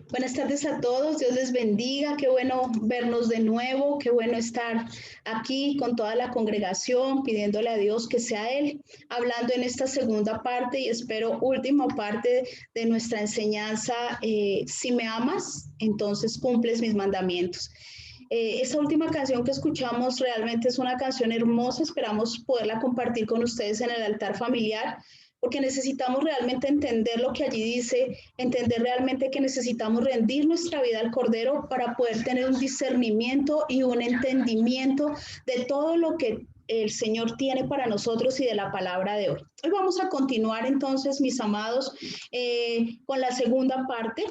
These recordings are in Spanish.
Buenas tardes a todos, Dios les bendiga, qué bueno vernos de nuevo, qué bueno estar aquí con toda la congregación, pidiéndole a Dios que sea Él hablando en esta segunda parte y espero última parte de nuestra enseñanza. Si me amas, entonces cumples mis mandamientos. Esta última canción que escuchamos realmente es una canción hermosa, esperamos poderla compartir con ustedes en el altar familiar, porque necesitamos realmente entender lo que allí dice, entender realmente que necesitamos rendir nuestra vida al Cordero para poder tener un discernimiento y un entendimiento de todo lo que el Señor tiene para nosotros y de la palabra de hoy. Hoy vamos a continuar entonces, mis amados, con la segunda parte.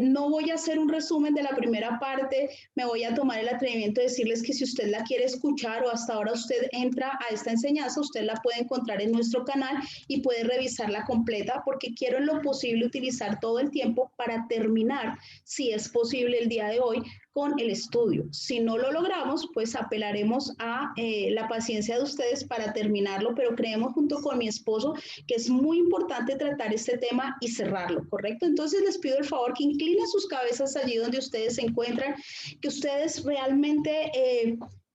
No voy a hacer un resumen de la primera parte, me voy a tomar el atrevimiento de decirles que si usted la quiere escuchar o hasta ahora usted entra a esta enseñanza, usted la puede encontrar en nuestro canal y puede revisarla completa porque quiero en lo posible utilizar todo el tiempo para terminar, si es posible el día de hoy, con el estudio. Si no lo logramos, pues apelaremos a la paciencia de ustedes para terminarlo, pero creemos junto con mi esposo que es muy importante tratar este tema y cerrarlo, ¿correcto? Entonces les pido el favor que inclinen sus cabezas allí donde ustedes se encuentran, que ustedes realmente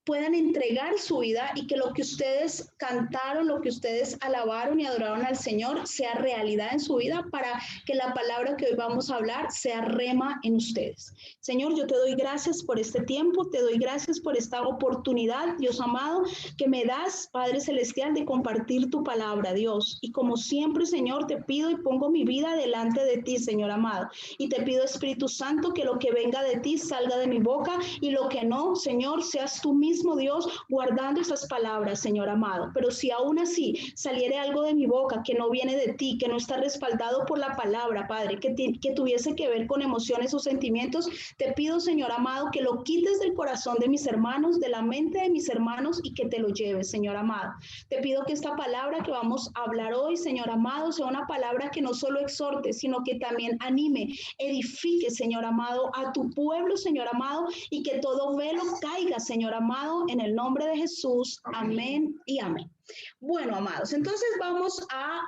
puedan entregar su vida y que lo que ustedes cantaron, lo que ustedes alabaron y adoraron al Señor sea realidad en su vida para que la palabra que hoy vamos a hablar sea rema en ustedes. Señor, yo te doy gracias por este tiempo, te doy gracias por esta oportunidad, Dios amado, que me das, Padre Celestial, de compartir tu palabra, Dios. Y como siempre, Señor, te pido y pongo mi vida delante de ti, Señor amado. Y te pido, Espíritu Santo, que lo que venga de ti salga de mi boca y lo que no, Señor, seas tú mismo, Dios, guardando esas palabras, Señor amado. Pero si aún así saliere algo de mi boca que no viene de ti, que no está respaldado por la palabra, Padre, que tuviese que ver con emociones o sentimientos, te pido, Señor amado, que lo quites del corazón de mis hermanos, de la mente de mis hermanos y que te lo lleves, Señor amado. Te pido que esta palabra que vamos a hablar hoy, Señor amado, sea una palabra que no solo exhorte, sino que también anime, edifique, Señor amado, a tu pueblo, Señor amado, y que todo velo caiga, Señor amado, en el nombre de Jesús. Amén y amén. Bueno, amados, entonces vamos a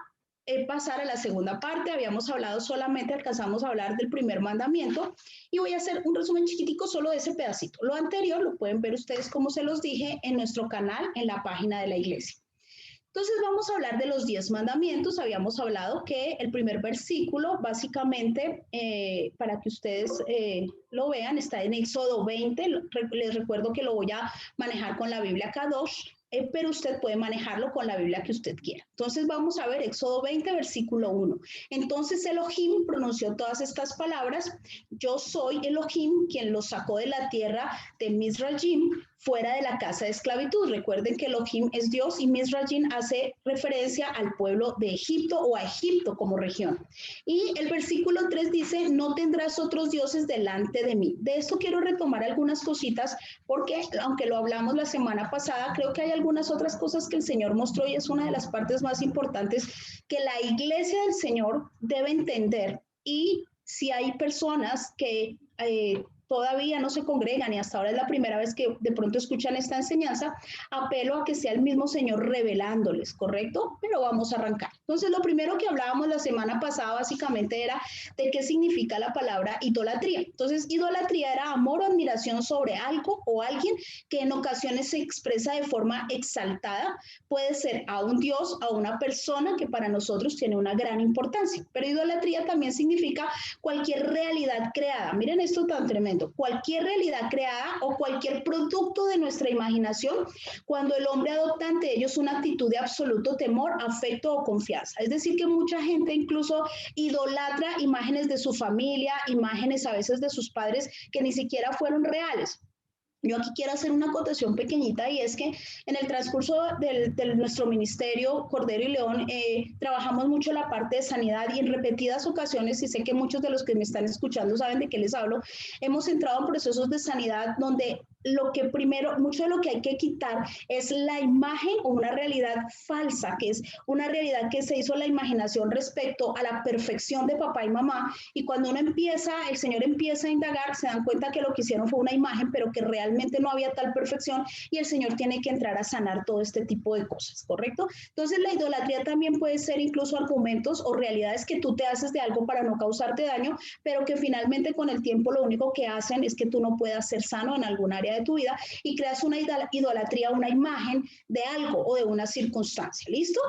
pasar a la segunda parte. Habíamos hablado solamente, alcanzamos a hablar del primer mandamiento y voy a hacer un resumen chiquitico solo de ese pedacito. Lo anterior lo pueden ver ustedes, como se los dije, en nuestro canal, en la página de la iglesia. Entonces vamos a hablar de los 10 mandamientos. Habíamos hablado que el primer versículo, básicamente, para que ustedes lo vean, está en Éxodo 20. Les recuerdo que lo voy a manejar con la Biblia Kadosh, pero usted puede manejarlo con la Biblia que usted quiera. Entonces vamos a ver Éxodo 20, versículo 1. Entonces Elohim pronunció todas estas palabras: yo soy Elohim, quien los sacó de la tierra de Mizraim, fuera de la casa de esclavitud. Recuerden que Elohim es Dios y Mizraim hace referencia al pueblo de Egipto o a Egipto como región. Y el versículo 3 dice: no tendrás otros dioses delante de mí. De esto quiero retomar algunas cositas porque aunque lo hablamos la semana pasada, creo que hay algunas otras cosas que el Señor mostró y es una de las partes más importantes que la iglesia del Señor debe entender. Y si hay personas que todavía no se congregan y hasta ahora es la primera vez que de pronto escuchan esta enseñanza, apelo a que sea el mismo Señor revelándoles, ¿correcto? Pero vamos a arrancar. Entonces, lo primero que hablábamos la semana pasada básicamente era de qué significa la palabra idolatría. Entonces, idolatría era amor o admiración sobre algo o alguien que en ocasiones se expresa de forma exaltada. Puede ser a un Dios, a una persona que para nosotros tiene una gran importancia. Pero idolatría también significa cualquier realidad creada. Miren esto tan tremendo. Cualquier realidad creada o cualquier producto de nuestra imaginación cuando el hombre adopta ante ellos una actitud de absoluto temor, afecto o confianza. Es decir, que mucha gente incluso idolatra imágenes de su familia, imágenes a veces de sus padres que ni siquiera fueron reales. Yo aquí quiero hacer una acotación pequeñita y es que en el transcurso de nuestro ministerio Cordero y León trabajamos mucho la parte de sanidad y en repetidas ocasiones, y sé que muchos de los que me están escuchando saben de qué les hablo, hemos entrado en procesos de sanidad donde lo que primero, mucho de lo que hay que quitar es la imagen o una realidad falsa, que es una realidad que se hizo la imaginación respecto a la perfección de papá y mamá. Y cuando uno empieza, el Señor empieza a indagar, se dan cuenta que lo que hicieron fue una imagen, pero que realmente no había tal perfección, y el Señor tiene que entrar a sanar todo este tipo de cosas, ¿correcto? Entonces la idolatría también puede ser incluso argumentos o realidades que tú te haces de algo para no causarte daño, pero que finalmente con el tiempo lo único que hacen es que tú no puedas ser sano en algún área de tu vida y creas una idolatría, una imagen de algo o de una circunstancia. ¿Listo?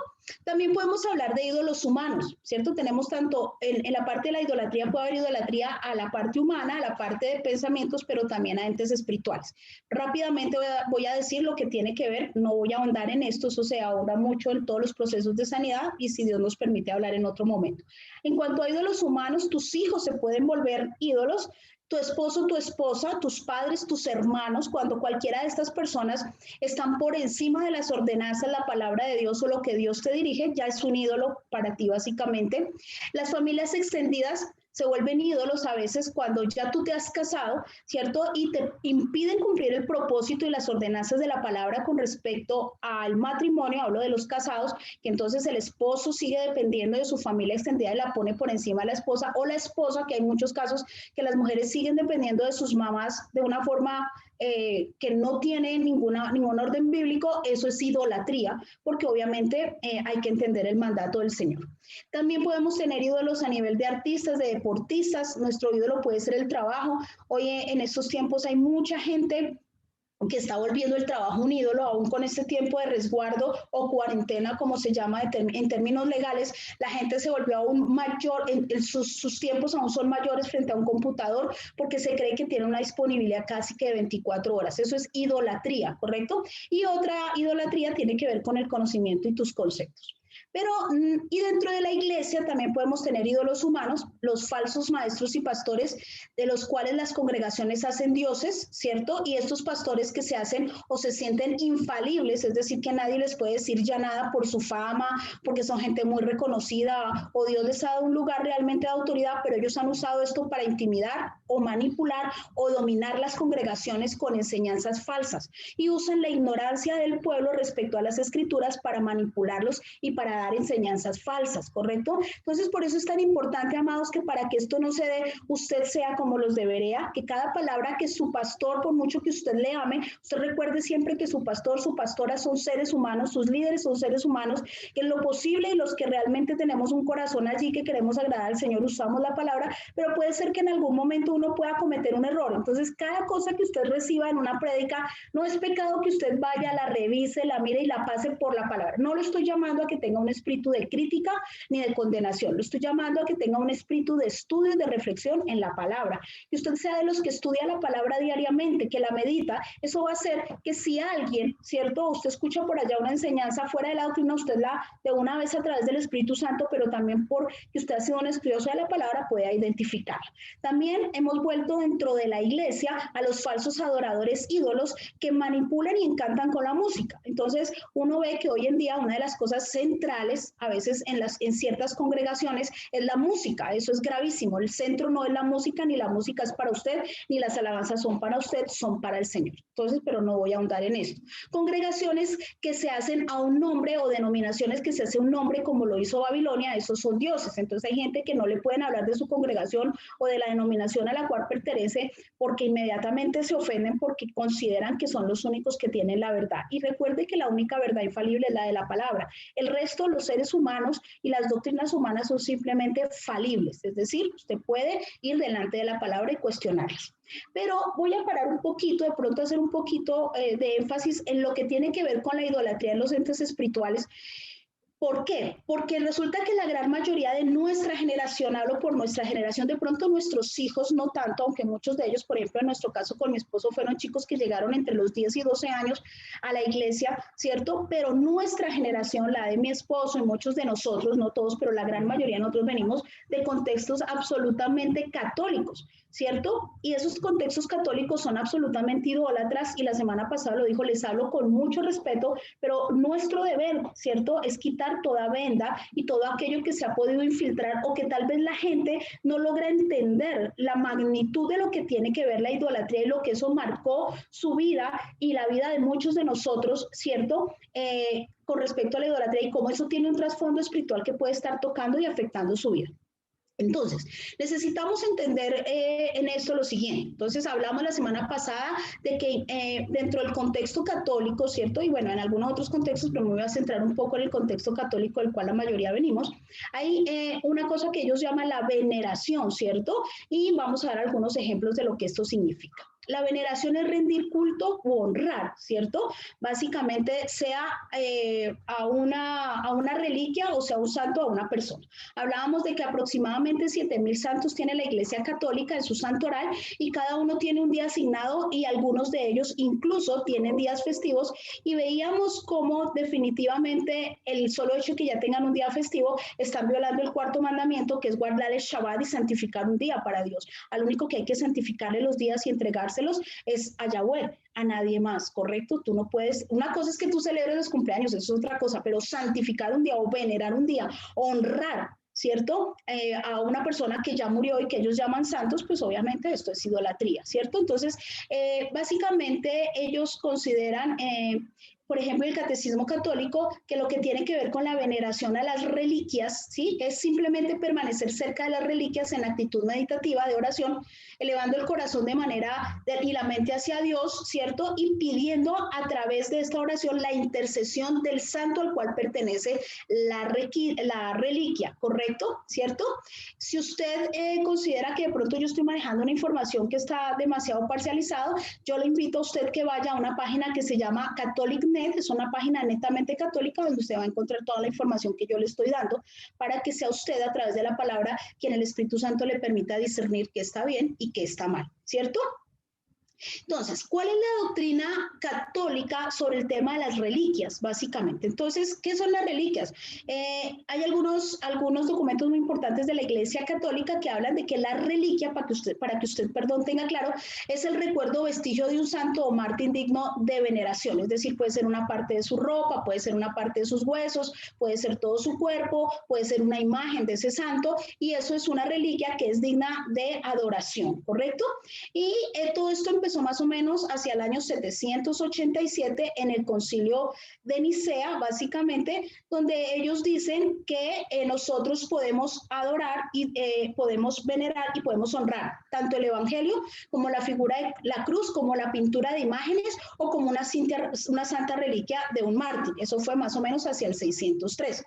También podemos hablar de ídolos humanos, ¿cierto? Tenemos tanto en la parte de la idolatría, puede haber idolatría a la parte humana, a la parte de pensamientos, pero también a entes espirituales. Rápidamente voy a decir lo que tiene que ver, no voy a ahondar en esto, eso se ahonda mucho en todos los procesos de sanidad y si Dios nos permite hablar en otro momento. En cuanto a ídolos humanos, tus hijos se pueden volver ídolos, tu esposo, tu esposa, tus padres, tus hermanos, cuando cualquiera de estas personas están por encima de las ordenanzas, la palabra de Dios o lo que Dios te dirige, ya es un ídolo para ti básicamente. Las familias extendidas se vuelven ídolos a veces cuando ya tú te has casado, ¿cierto? Y te impiden cumplir el propósito y las ordenanzas de la palabra con respecto al matrimonio, hablo de los casados, que entonces el esposo sigue dependiendo de su familia extendida y la pone por encima de la esposa, o la esposa, que hay muchos casos que las mujeres siguen dependiendo de sus mamás de una forma que no tiene ningún orden bíblico. Eso es idolatría, porque obviamente hay que entender el mandato del Señor. También podemos tener ídolos a nivel de artistas, de deportistas. Nuestro ídolo puede ser el trabajo. Hoy en estos tiempos hay mucha gente que está volviendo el trabajo un ídolo, aún con este tiempo de resguardo o cuarentena, como se llama en términos legales. La gente se volvió aún mayor, sus tiempos aún son mayores frente a un computador porque se cree que tiene una disponibilidad casi que de 24 horas. Eso es idolatría, ¿correcto? Y otra idolatría tiene que ver con el conocimiento y tus conceptos. Pero, y dentro de la iglesia también podemos tener ídolos humanos, los falsos maestros y pastores, de los cuales las congregaciones hacen dioses, ¿cierto? Y estos pastores que se hacen o se sienten infalibles, es decir, que nadie les puede decir ya nada por su fama, porque son gente muy reconocida, o Dios les ha dado un lugar realmente de autoridad, pero ellos han usado esto para intimidar o manipular o dominar las congregaciones con enseñanzas falsas, y usan la ignorancia del pueblo respecto a las escrituras para manipularlos y para dar enseñanzas falsas, ¿correcto? Entonces, por eso es tan importante, amados, que para que esto no se dé, usted sea como los de Berea, que cada palabra que su pastor, por mucho que usted le ame, usted recuerde siempre que su pastor, su pastora son seres humanos, sus líderes son seres humanos, que en lo posible y los que realmente tenemos un corazón allí que queremos agradar al Señor, usamos la palabra, pero puede ser que en algún momento uno pueda cometer un error. Entonces, cada cosa que usted reciba en una prédica, no es pecado que usted vaya, la revise, la mire y la pase por la palabra. No lo estoy llamando a que tenga un espíritu de crítica ni de condenación. Lo estoy llamando a que tenga un espíritu de estudio y de reflexión en la palabra. Que usted sea de los que estudia la palabra diariamente, que la medita. Eso va a hacer que si alguien, ¿cierto? Usted escucha por allá una enseñanza fuera de la doctrina, usted la de una vez a través del Espíritu Santo, pero también porque usted ha sido un estudioso de la palabra, pueda identificarla. También hemos vuelto dentro de la iglesia a los falsos adoradores ídolos que manipulan y encantan con la música. Entonces, uno ve que hoy en día una de las cosas centrales, a veces en ciertas congregaciones, es la música. Eso es gravísimo. El centro no es la música, ni la música es para usted, ni las alabanzas son para usted, son para el Señor. Entonces, pero no voy a ahondar en esto. Congregaciones que se hacen a un nombre o denominaciones que se hace un nombre como lo hizo Babilonia, esos son dioses. Entonces hay gente que no le pueden hablar de su congregación o de la denominación a la cual pertenece porque inmediatamente se ofenden porque consideran que son los únicos que tienen la verdad. Y recuerde que la única verdad infalible es la de la palabra. El resto, los seres humanos y las doctrinas humanas son simplemente falibles, es decir, usted puede ir delante de la palabra y cuestionarlas. Pero voy a parar un poquito, de pronto hacer un poquito de énfasis en lo que tiene que ver con la idolatría en los entes espirituales. ¿Por qué? Porque resulta que la gran mayoría de nuestra generación, hablo por nuestra generación, de pronto nuestros hijos no tanto, aunque muchos de ellos, por ejemplo, en nuestro caso con mi esposo, fueron chicos que llegaron entre los 10 y 12 años a la iglesia, ¿cierto? Pero nuestra generación, la de mi esposo y muchos de nosotros, no todos, pero la gran mayoría de nosotros venimos de contextos absolutamente católicos, ¿cierto? Y esos contextos católicos son absolutamente idólatras y la semana pasada lo dijo, les hablo con mucho respeto, pero nuestro deber, ¿cierto? Es quitar quitar toda venda y todo aquello que se ha podido infiltrar o que tal vez la gente no logra entender la magnitud de lo que tiene que ver la idolatría y lo que eso marcó su vida y la vida de muchos de nosotros, ¿cierto? Con respecto a la idolatría y cómo eso tiene un trasfondo espiritual que puede estar tocando y afectando su vida. Entonces, necesitamos entender en esto lo siguiente. Entonces, hablamos la semana pasada de que dentro del contexto católico, ¿cierto? Y bueno, en algunos otros contextos, pero me voy a centrar un poco en el contexto católico del cual la mayoría venimos, hay una cosa que ellos llaman la veneración, ¿cierto? Y vamos a dar algunos ejemplos de lo que esto significa. La veneración es rendir culto u honrar, ¿cierto? Básicamente sea a una reliquia o sea un santo a una persona. Hablábamos de que aproximadamente 7,000 santos tiene la Iglesia Católica en su santoral y cada uno tiene un día asignado y algunos de ellos incluso tienen días festivos y veíamos cómo definitivamente el solo hecho de que ya tengan un día festivo están violando el cuarto mandamiento, que es guardar el Shabbat y santificar un día para Dios. Al único que hay que santificarle los días y entregárselos es a Yahweh, a nadie más, ¿correcto? Tú no puedes, una cosa es que tú celebres los cumpleaños, eso es otra cosa, pero santificar un día o venerar un día, honrar, ¿cierto? A una persona que ya murió y que ellos llaman santos, pues obviamente esto es idolatría, ¿cierto? Entonces, básicamente ellos consideran, por ejemplo, el catecismo católico, que lo que tiene que ver con la veneración a las reliquias, ¿sí? Es simplemente permanecer cerca de las reliquias en actitud meditativa de oración, elevando el corazón de manera y la mente hacia Dios, ¿cierto? Y pidiendo a través de esta oración la intercesión del santo al cual pertenece la reliquia, ¿correcto? ¿Cierto? Si usted considera que de pronto yo estoy manejando una información que está demasiado parcializada, yo le invito a usted que vaya a una página que se llama CatholicNet, es una página netamente católica donde usted va a encontrar toda la información que yo le estoy dando para que sea usted a través de la palabra quien el Espíritu Santo le permita discernir qué está bien y qué está mal, ¿cierto? Entonces, ¿cuál es la doctrina católica sobre el tema de las reliquias, básicamente? Entonces, ¿qué son las reliquias? Hay algunos documentos muy importantes de la Iglesia Católica que hablan de que la reliquia, para que usted, tenga claro, es el recuerdo vestigio de un santo o mártir digno de veneración. Es decir, puede ser una parte de su ropa, puede ser una parte de sus huesos, puede ser todo su cuerpo, puede ser una imagen de ese santo, y eso es una reliquia que es digna de adoración, ¿correcto? Y todo esto empezó más o menos hacia el año 787 en el concilio de Nicea, básicamente, donde ellos dicen que nosotros podemos adorar y podemos venerar y podemos honrar tanto el evangelio como la figura de la cruz, como la pintura de imágenes o como una santa reliquia de un mártir. Eso fue más o menos hacia el 603.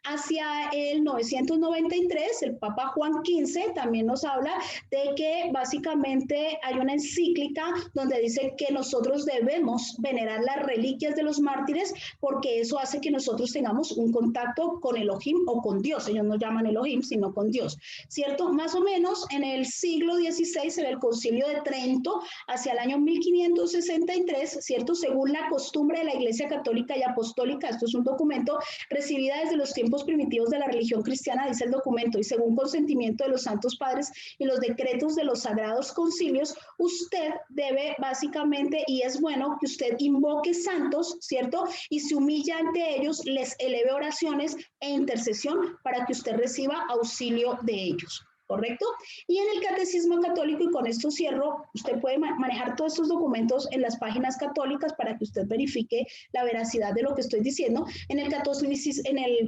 Hacia el 993, el Papa Juan XV también nos habla de que básicamente hay una encíclica donde dice que nosotros debemos venerar las reliquias de los mártires porque eso hace que nosotros tengamos un contacto con Elohim o con Dios. Ellos no llaman Elohim, sino con Dios, ¿cierto? Más o menos en el siglo XVI, en el Concilio de Trento, hacia el año 1563, ¿cierto? Según la costumbre de la Iglesia Católica y Apostólica, esto es un documento recibida desde los tiempos primitivos de la religión cristiana, dice el documento, y según consentimiento de los santos padres y los decretos de los sagrados concilios, usted debe básicamente, y es bueno que usted invoque santos, ¿cierto? Y se humilla ante ellos, les eleve oraciones e intercesión para que usted reciba auxilio de ellos. ¿Correcto? Y en el Catecismo Católico, y con esto cierro, usted puede manejar todos estos documentos en las páginas católicas para que usted verifique la veracidad de lo que estoy diciendo. En el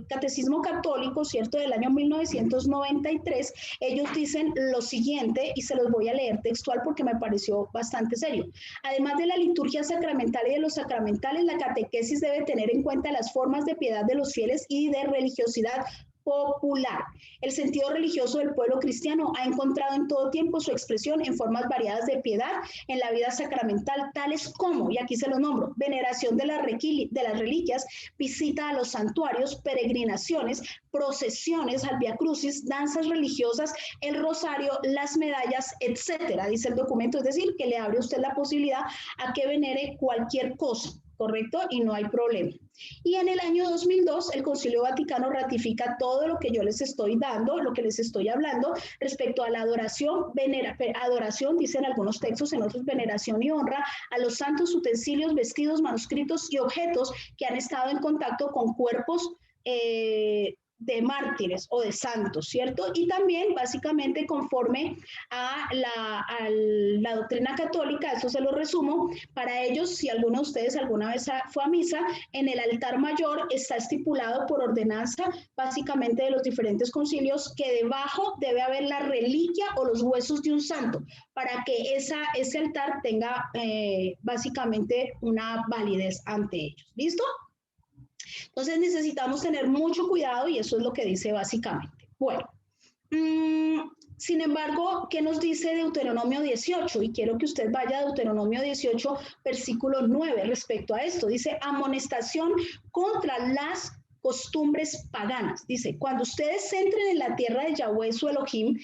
Catecismo Católico, ¿cierto?, del año 1993, ellos dicen lo siguiente, y se los voy a leer textual porque me pareció bastante serio. Además de la liturgia sacramental y de los sacramentales, la catequesis debe tener en cuenta las formas de piedad de los fieles y de religiosidad popular. El sentido religioso del pueblo cristiano ha encontrado en todo tiempo su expresión en formas variadas de piedad en la vida sacramental, tales como, y aquí se los nombro, veneración de las reliquias, visita a los santuarios, peregrinaciones, procesiones al Vía Crucis, danzas religiosas, el rosario, las medallas, etcétera, dice el documento, es decir, que le abre a usted la posibilidad a que venere cualquier cosa. ¿Correcto? Y no hay problema. Y en el año 2002, el Concilio Vaticano ratifica todo lo que yo les estoy dando, lo que les estoy hablando respecto a la adoración, adoración, dicen algunos textos, en otros veneración y honra a los santos utensilios, vestidos, manuscritos y objetos que han estado en contacto con cuerpos de mártires o de santos, ¿cierto? Y también básicamente conforme a la doctrina católica, eso se lo resumo, para ellos, si alguno de ustedes alguna vez fue a misa, en el altar mayor está estipulado por ordenanza básicamente de los diferentes concilios que debajo debe haber la reliquia o los huesos de un santo para que ese altar tenga básicamente una validez ante ellos. ¿Listo? Entonces necesitamos tener mucho cuidado y eso es lo que dice básicamente. Bueno, sin embargo, ¿qué nos dice Deuteronomio 18? Y quiero que usted vaya a Deuteronomio 18, versículo 9 respecto a esto. Dice, amonestación contra las costumbres paganas. Dice, cuando ustedes entren en la tierra de Yahweh su Elohim,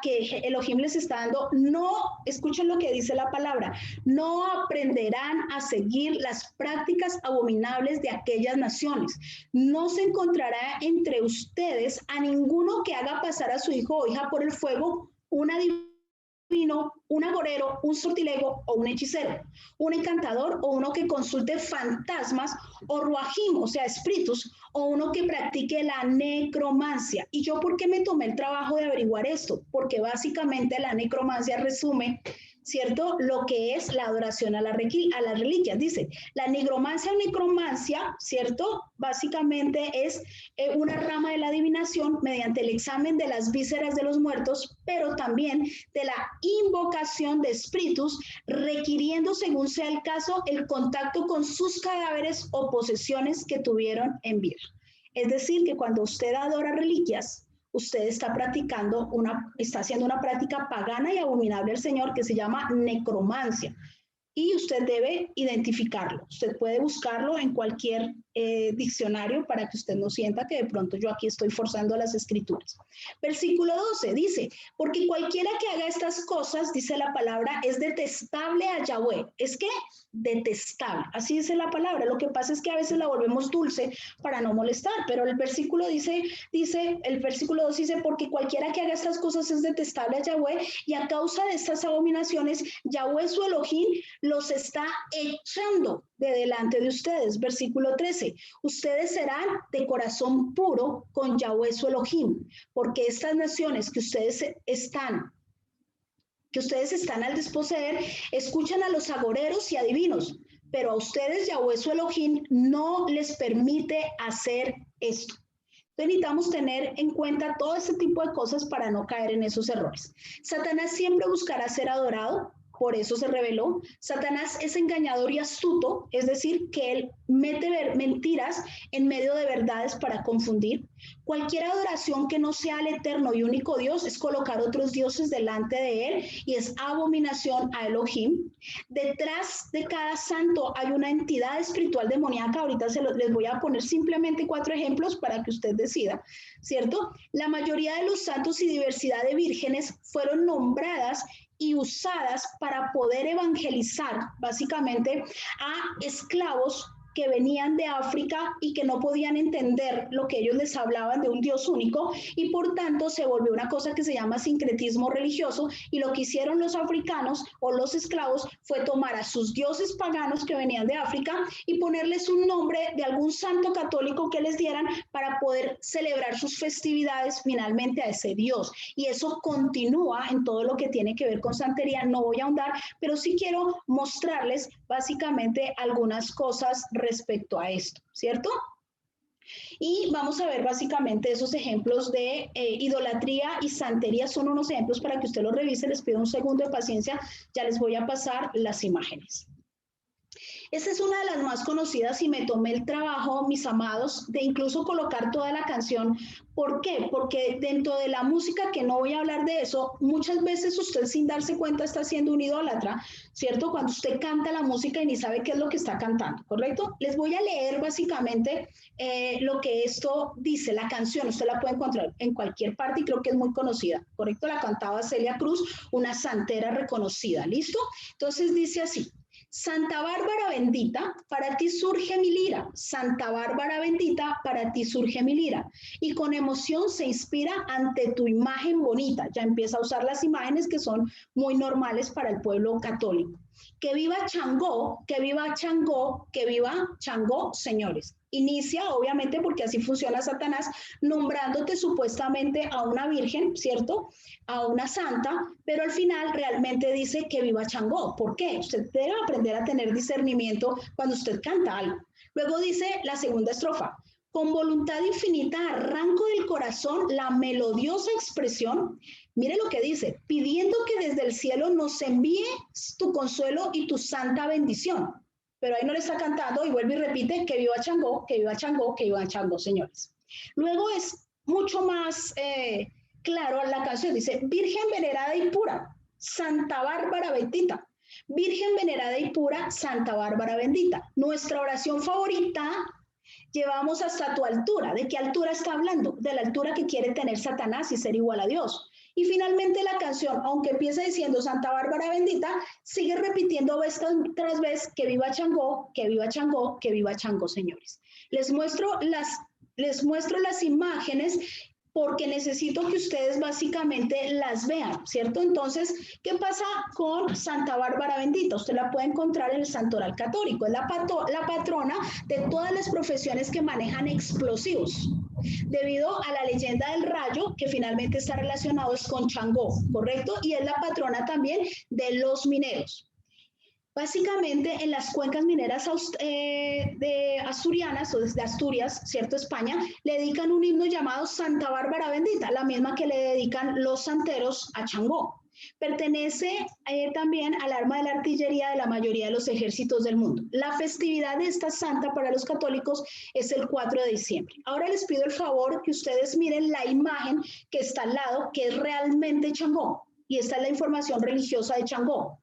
que Elohim les está dando, no, escuchen lo que dice la palabra, no aprenderán a seguir las prácticas abominables de aquellas naciones. No se encontrará entre ustedes a ninguno que haga pasar a su hijo o hija por el fuego, un adivino, un agorero, un sortilego o un hechicero, un encantador o uno que consulte fantasmas o ruajim, o sea, espíritus, o uno que practique la necromancia. ¿Y yo por qué me tomé el trabajo de averiguar esto? Porque básicamente la necromancia resume, ¿cierto?, lo que es la adoración a las reliquias. Dice, la nigromancia o necromancia, ¿cierto?, básicamente es una rama de la adivinación mediante el examen de las vísceras de los muertos, pero también de la invocación de espíritus, requiriendo, según sea el caso, el contacto con sus cadáveres o posesiones que tuvieron en vida. Es decir, que cuando usted adora reliquias, usted está está haciendo una práctica pagana y abominable al Señor que se llama necromancia. Y usted debe identificarlo. Usted puede buscarlo en cualquier diccionario para que usted no sienta que de pronto yo aquí estoy forzando las escrituras. Versículo 12 dice, porque cualquiera que haga estas cosas, dice la palabra, es detestable a Yahweh. ¿Es qué? Detestable. Así dice la palabra. Lo que pasa es que a veces la volvemos dulce para no molestar, pero el versículo el versículo 2 dice, porque cualquiera que haga estas cosas es detestable a Yahweh y a causa de estas abominaciones, Yahweh su Elohim los está echando de delante de ustedes. Versículo 13, ustedes serán de corazón puro con Yahweh su Elohim, porque estas naciones que ustedes están al desposeer, escuchan a los agoreros y adivinos, pero a ustedes Yahweh su Elohim no les permite hacer esto. Entonces necesitamos tener en cuenta todo este tipo de cosas para no caer en esos errores. Satanás siempre buscará ser adorado, por eso se reveló. Satanás es engañador y astuto, es decir, que él mete mentiras en medio de verdades para confundir. Cualquier adoración que no sea al eterno y único Dios es colocar otros dioses delante de él y es abominación a Elohim. Detrás de cada santo hay una entidad espiritual demoníaca. Ahorita les voy a poner simplemente 4 ejemplos para que usted decida, ¿cierto? La mayoría de los santos y diversidad de vírgenes fueron nombradas y usadas para poder evangelizar básicamente a esclavos que venían de África y que no podían entender lo que ellos les hablaban de un Dios único y por tanto se volvió una cosa que se llama sincretismo religioso y lo que hicieron los africanos o los esclavos fue tomar a sus dioses paganos que venían de África y ponerles un nombre de algún santo católico que les dieran para poder celebrar sus festividades finalmente a ese Dios. Y eso continúa en todo lo que tiene que ver con santería. No voy a ahondar, pero sí quiero mostrarles básicamente algunas cosas respecto a esto, ¿cierto? Y vamos a ver básicamente esos ejemplos de idolatría y santería. Son unos ejemplos para que usted los revise. Les pido un segundo de paciencia. Ya les voy a pasar las imágenes. Esta es una de las más conocidas y me tomé el trabajo, mis amados, de incluso colocar toda la canción. ¿Por qué? Porque dentro de la música, que no voy a hablar de eso, muchas veces usted sin darse cuenta está siendo un idólatra, ¿cierto? Cuando usted canta la música y ni sabe qué es lo que está cantando, ¿correcto? Les voy a leer básicamente lo que esto dice, la canción. Usted la puede encontrar en cualquier parte y creo que es muy conocida, ¿correcto? La cantaba Celia Cruz, una santera reconocida, ¿listo? Entonces dice así. Santa Bárbara bendita, para ti surge mi lira. Santa Bárbara bendita, para ti surge mi lira. Y con emoción se inspira ante tu imagen bonita. Ya empieza a usar las imágenes que son muy normales para el pueblo católico. Que viva Changó, que viva Changó, que viva Changó, señores. Inicia, obviamente, porque así funciona Satanás, nombrándote supuestamente a una virgen, ¿cierto? A una santa, pero al final realmente dice que viva Changó. ¿Por qué? Usted debe aprender a tener discernimiento cuando usted canta algo. Luego dice la segunda estrofa. Con voluntad infinita arranco del corazón la melodiosa expresión. Mire lo que dice, pidiendo que desde el cielo nos envíe tu consuelo y tu santa bendición. Pero ahí no le está cantando y vuelve y repite que viva Changó, que viva Changó, que viva Changó, señores. Luego es mucho más claro la canción, dice, Virgen venerada y pura, Santa Bárbara bendita. Virgen venerada y pura, Santa Bárbara bendita. Nuestra oración favorita llevamos hasta tu altura. ¿De qué altura está hablando? De la altura que quiere tener Satanás y ser igual a Dios. Y finalmente la canción, aunque empieza diciendo Santa Bárbara bendita, sigue repitiendo vez tras vez que viva Changó, que viva Changó, que viva Changó, señores. Les muestro las imágenes porque necesito que ustedes básicamente las vean, ¿cierto? Entonces, ¿qué pasa con Santa Bárbara bendita? Usted la puede encontrar en el Santoral Católico, es la patrona de todas las profesiones que manejan explosivos, debido a la leyenda del rayo, que finalmente está relacionado con Changó, ¿correcto? Y es la patrona también de los mineros. Básicamente en las cuencas mineras de asturianas o de Asturias, ¿cierto? España, le dedican un himno llamado Santa Bárbara Bendita, la misma que le dedican los santeros a Changó. Pertenece también al arma de la artillería de la mayoría de los ejércitos del mundo. La festividad de esta santa para los católicos es el 4 de diciembre. Ahora les pido el favor que ustedes miren la imagen que está al lado, que es realmente Changó, y esta es la información religiosa de Changó.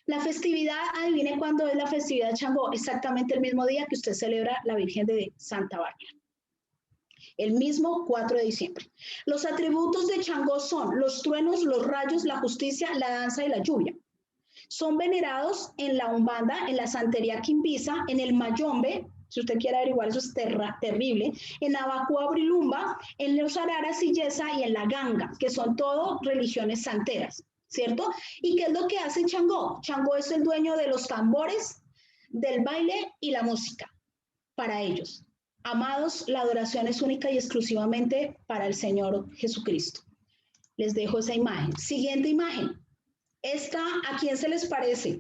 La festividad, adivine cuándo es la festividad de Changó, exactamente el mismo día que usted celebra la Virgen de Santa Bárbara. El mismo 4 de diciembre. Los atributos de Changó son los truenos, los rayos, la justicia, la danza y la lluvia. Son venerados en la Umbanda, en la Santería Quimbisa, en el Mayombe, si usted quiere averiguar eso es terrible, en Abacua Brilumba, en los Araras y Yesa y en la Ganga, que son todo religiones santeras, ¿cierto? ¿Y qué es lo que hace Changó? Changó es el dueño de los tambores, del baile y la música para ellos. Amados, la adoración es única y exclusivamente para el Señor Jesucristo. Les dejo esa imagen. Siguiente imagen. Esta, ¿a quién se les parece?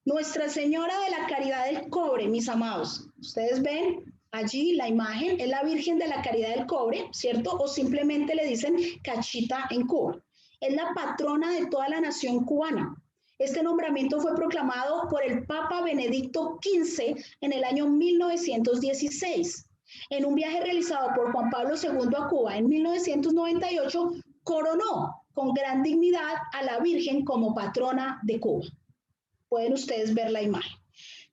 Nuestra Señora de la Caridad del Cobre, mis amados. Ustedes ven allí la imagen, es la Virgen de la Caridad del Cobre, ¿cierto? O simplemente le dicen Cachita en Cuba. Es la patrona de toda la nación cubana. Este nombramiento fue proclamado por el Papa Benedicto XV en el año 1916. En un viaje realizado por Juan Pablo II a Cuba en 1998, coronó con gran dignidad a la Virgen como patrona de Cuba. Pueden ustedes ver la imagen.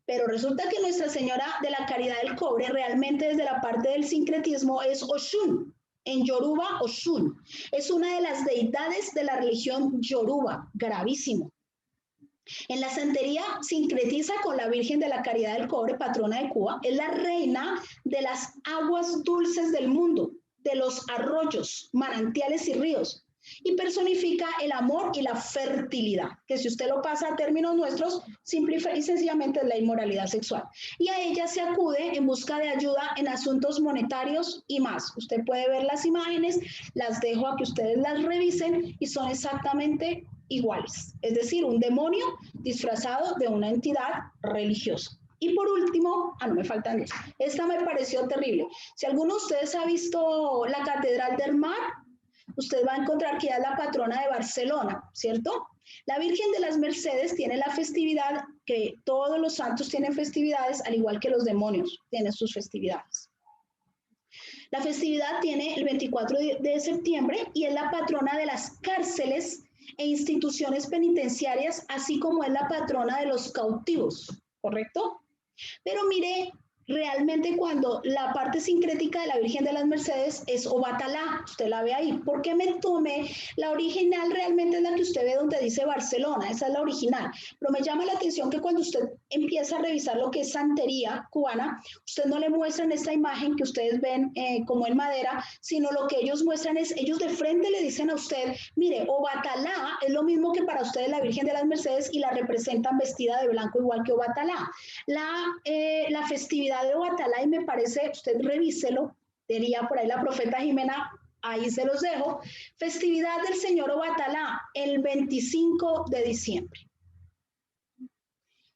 Pero resulta que Nuestra Señora de la Caridad del Cobre realmente desde la parte del sincretismo es Oshun. En Yoruba, Oshun. Es una de las deidades de la religión Yoruba. Gravísimo. En la santería sincretiza con la Virgen de la Caridad del Cobre, patrona de Cuba. Es la reina de las aguas dulces del mundo, de los arroyos, manantiales y ríos. Y personifica el amor y la fertilidad, que si usted lo pasa a términos nuestros, simple y sencillamente es la inmoralidad sexual. Y a ella se acude en busca de ayuda en asuntos monetarios y más. Usted puede ver las imágenes, las dejo a que ustedes las revisen y son exactamente iguales. Es decir, un demonio disfrazado de una entidad religiosa. Y por último, no me faltan eso. Esta me pareció terrible. Si alguno de ustedes ha visto la Catedral del Mar, usted va a encontrar que ella es la patrona de Barcelona, ¿cierto? La Virgen de las Mercedes tiene la festividad, que todos los santos tienen festividades, al igual que los demonios tienen sus festividades. La festividad tiene el 24 de septiembre y es la patrona de las cárceles e instituciones penitenciarias, así como es la patrona de los cautivos, ¿correcto? Pero mire, realmente cuando la parte sincrética de la Virgen de las Mercedes es Obatalá, usted la ve ahí. ¿Por qué me tomé? La original realmente es la que usted ve donde dice Barcelona, esa es la original. Pero me llama la atención que cuando usted empieza a revisar lo que es santería cubana, usted no le muestran esta imagen que ustedes ven como en madera, sino lo que ellos muestran es, ellos de frente le dicen a usted, mire, Obatalá es lo mismo que para ustedes la Virgen de las Mercedes y la representan vestida de blanco igual que Obatalá. La festividad de Obatalá, y me parece, usted revíselo, diría por ahí la profeta Jimena, ahí se los dejo, festividad del Señor Obatalá, el 25 de diciembre.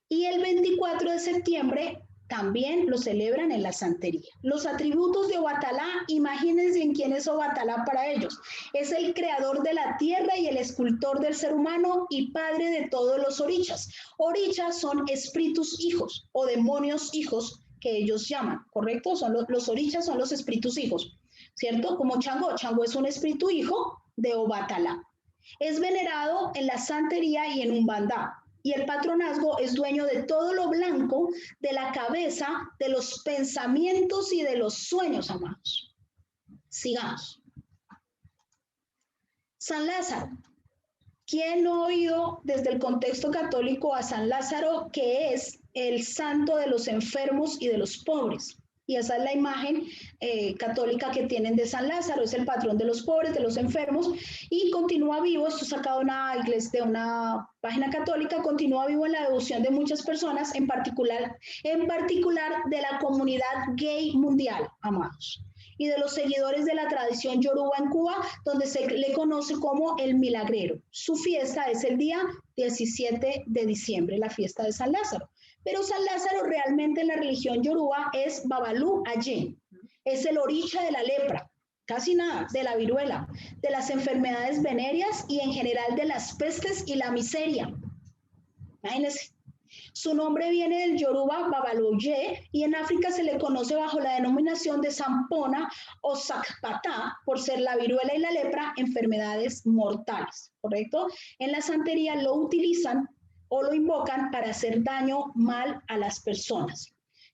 Y el 24 de septiembre también lo celebran en la santería. Los atributos de Obatalá, imagínense en quién es Obatalá para ellos. Es el creador de la tierra y el escultor del ser humano y padre de todos los orichas. Orichas son espíritus hijos o demonios hijos que ellos llaman, ¿correcto? Son los orichas son los espíritus hijos, ¿cierto? Como Changó. Changó es un espíritu hijo de Obatalá. Es venerado en la santería y en Umbandá. Y el patronazgo es dueño de todo lo blanco, de la cabeza, de los pensamientos y de los sueños, amados. Sigamos. San Lázaro. ¿Quién no ha oído desde el contexto católico a San Lázaro, que es el santo de los enfermos y de los pobres? Y esa es la imagen católica que tienen de San Lázaro, es el patrón de los pobres, de los enfermos, y continúa vivo, esto sacado de una página católica, continúa vivo en la devoción de muchas personas, en particular de la comunidad gay mundial, amados, y de los seguidores de la tradición yoruba en Cuba, donde se le conoce como el milagrero. Su fiesta es el día 17 de diciembre, la fiesta de San Lázaro. Pero San Lázaro realmente en la religión yoruba es Babalú Ayen, es el oricha de la lepra, casi nada, de la viruela, de las enfermedades venéreas y en general de las pestes y la miseria. Imagínense. Su nombre viene del yoruba Babalóye y en África se le conoce bajo la denominación de Sampona o Sakpatá por ser la viruela y la lepra enfermedades mortales, ¿correcto? En la santería lo utilizan o lo invocan para hacer daño mal a las personas.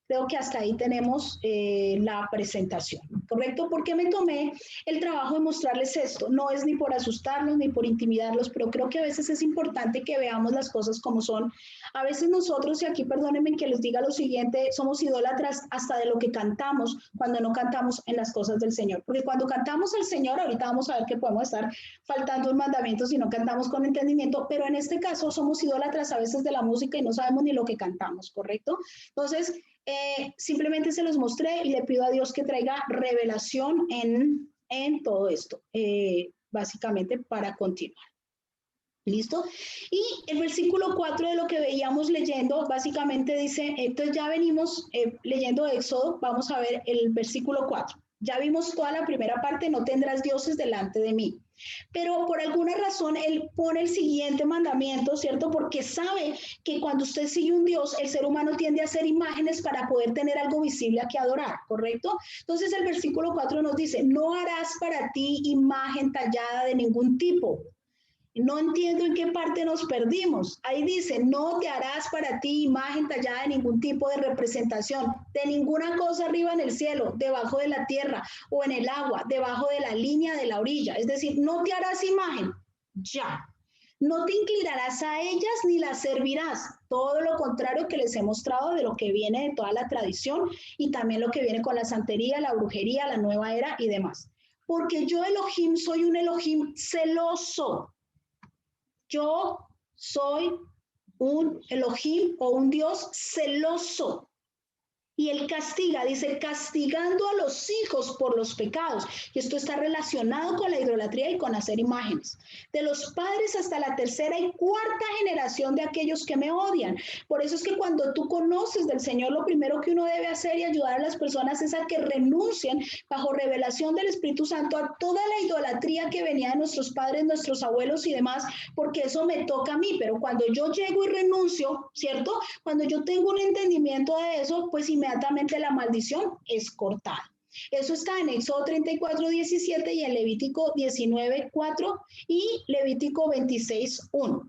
Creo que hasta ahí tenemos la presentación, ¿correcto? Porque me tomé el trabajo de mostrarles esto. No es ni por asustarlos ni por intimidarlos, pero creo que a veces es importante que veamos las cosas como son. A veces nosotros, y aquí perdónenme que les diga lo siguiente, somos idólatras hasta de lo que cantamos cuando no cantamos en las cosas del Señor. Porque cuando cantamos al Señor, ahorita vamos a ver que podemos estar faltando un mandamiento si no cantamos con entendimiento, pero en este caso somos idólatras a veces de la música y no sabemos ni lo que cantamos, ¿correcto? Entonces, simplemente se los mostré y le pido a Dios que traiga revelación en todo esto, básicamente para continuar. ¿Listo? Y el versículo 4 de lo que veíamos leyendo, básicamente dice, entonces ya venimos leyendo Éxodo, vamos a ver el versículo 4. Ya vimos toda la primera parte, no tendrás dioses delante de mí. Pero por alguna razón él pone el siguiente mandamiento, ¿cierto? Porque sabe que cuando usted sigue un Dios, el ser humano tiende a hacer imágenes para poder tener algo visible a que adorar, ¿correcto? Entonces el versículo 4 nos dice, no harás para ti imagen tallada de ningún tipo. No entiendo en qué parte nos perdimos. Ahí dice, no te harás para ti imagen tallada de ningún tipo de representación, de ninguna cosa arriba en el cielo, debajo de la tierra o en el agua, debajo de la línea de la orilla. Es decir, no te harás imagen, ya. No te inclinarás a ellas ni las servirás. Todo lo contrario que les he mostrado de lo que viene de toda la tradición y también lo que viene con la santería, la brujería, la nueva era y demás. Porque yo, Elohim, soy un Elohim celoso. Yo soy un Elohim o un Dios celoso. Y él castiga, dice, castigando a los hijos por los pecados. Y esto está relacionado con la idolatría y con hacer imágenes. De los padres hasta la tercera y cuarta generación de aquellos que me odian. Por eso es que cuando tú conoces del Señor, lo primero que uno debe hacer y ayudar a las personas es a que renuncien bajo revelación del Espíritu Santo a toda la idolatría que venía de nuestros padres, nuestros abuelos y demás, porque eso me toca a mí. Pero cuando yo llego y renuncio, ¿cierto? Cuando yo tengo un entendimiento de eso, pues inmediatamente la maldición es cortada. Eso está en Éxodo 34, 17 y en Levítico 19, 4 y Levítico 26, 1.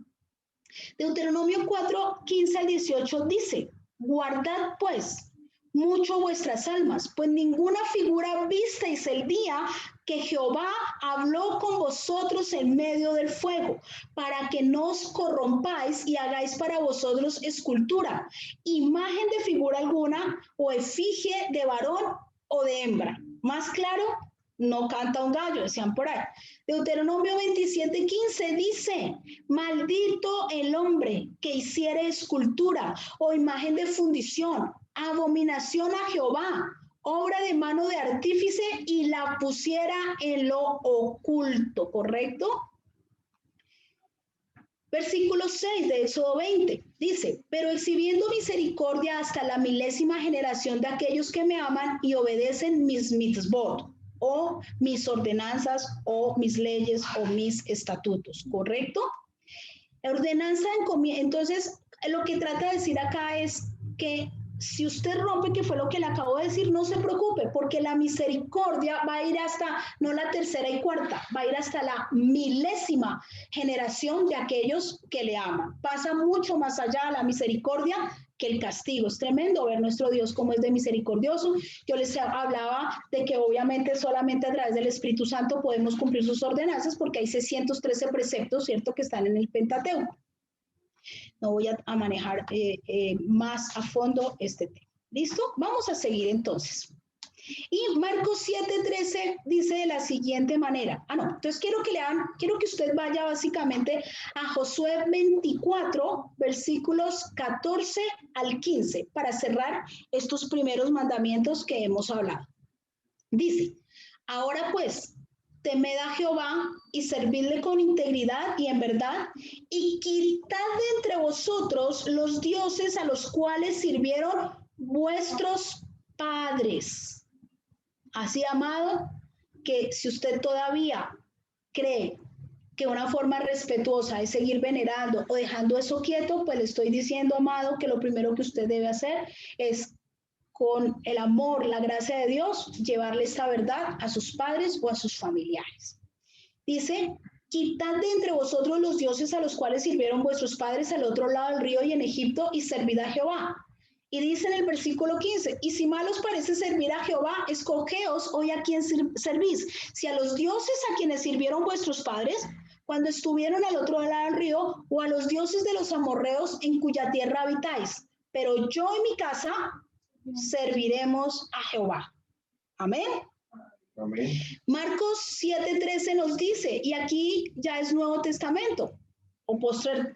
Deuteronomio 4, 15 al 18 dice, guardad pues mucho vuestras almas, pues ninguna figura visteis el día que Jehová habló con vosotros en medio del fuego, para que no os corrompáis y hagáis para vosotros escultura, imagen de figura alguna o efigie de varón o de hembra. Más claro, no canta un gallo, decían por ahí. Deuteronomio 27:15 dice, maldito el hombre que hiciere escultura o imagen de fundición, abominación a Jehová, obra de mano de artífice, y la pusiera en lo oculto, ¿correcto? Versículo 6 de Éxodo 20 dice, pero exhibiendo misericordia hasta la milésima generación de aquellos que me aman y obedecen mis mitzvot, o mis ordenanzas, o mis leyes, o mis estatutos, ¿correcto? Ordenanza, entonces, lo que trata de decir acá es que si usted rompe, que fue lo que le acabo de decir, no se preocupe, porque la misericordia va a ir hasta, no la tercera y cuarta, va a ir hasta la milésima generación de aquellos que le aman. Pasa mucho más allá la misericordia que el castigo. Es tremendo ver nuestro Dios como es de misericordioso. Yo les hablaba de que obviamente solamente a través del Espíritu Santo podemos cumplir sus ordenanzas, porque hay 613 preceptos, ¿cierto?, que están en el Pentateuco. No voy a manejar más a fondo este tema. ¿Listo? Vamos a seguir entonces. Y Marcos 7:13 dice de la siguiente manera. Entonces quiero que usted vaya básicamente a Josué 24, versículos 14 al 15, para cerrar estos primeros mandamientos que hemos hablado. Dice, ahora pues, temed a Jehová y servidle con integridad y en verdad, y quitad de entre vosotros los dioses a los cuales sirvieron vuestros padres. Así, amado, que si usted todavía cree que una forma respetuosa es seguir venerando o dejando eso quieto, pues le estoy diciendo, amado, que lo primero que usted debe hacer es, con el amor, la gracia de Dios, llevarle esta verdad a sus padres o a sus familiares. Dice, quitad de entre vosotros los dioses a los cuales sirvieron vuestros padres al otro lado del río y en Egipto, y servid a Jehová. Y dice en el versículo 15, y si mal os parece servir a Jehová, escogeos hoy a quién servís, si a los dioses a quienes sirvieron vuestros padres cuando estuvieron al otro lado del río, o a los dioses de los amorreos en cuya tierra habitáis. Pero yo y mi casa serviremos a Jehová. Amén. Amén. Marcos 7:13 nos dice, y aquí ya es Nuevo Testamento, o postrer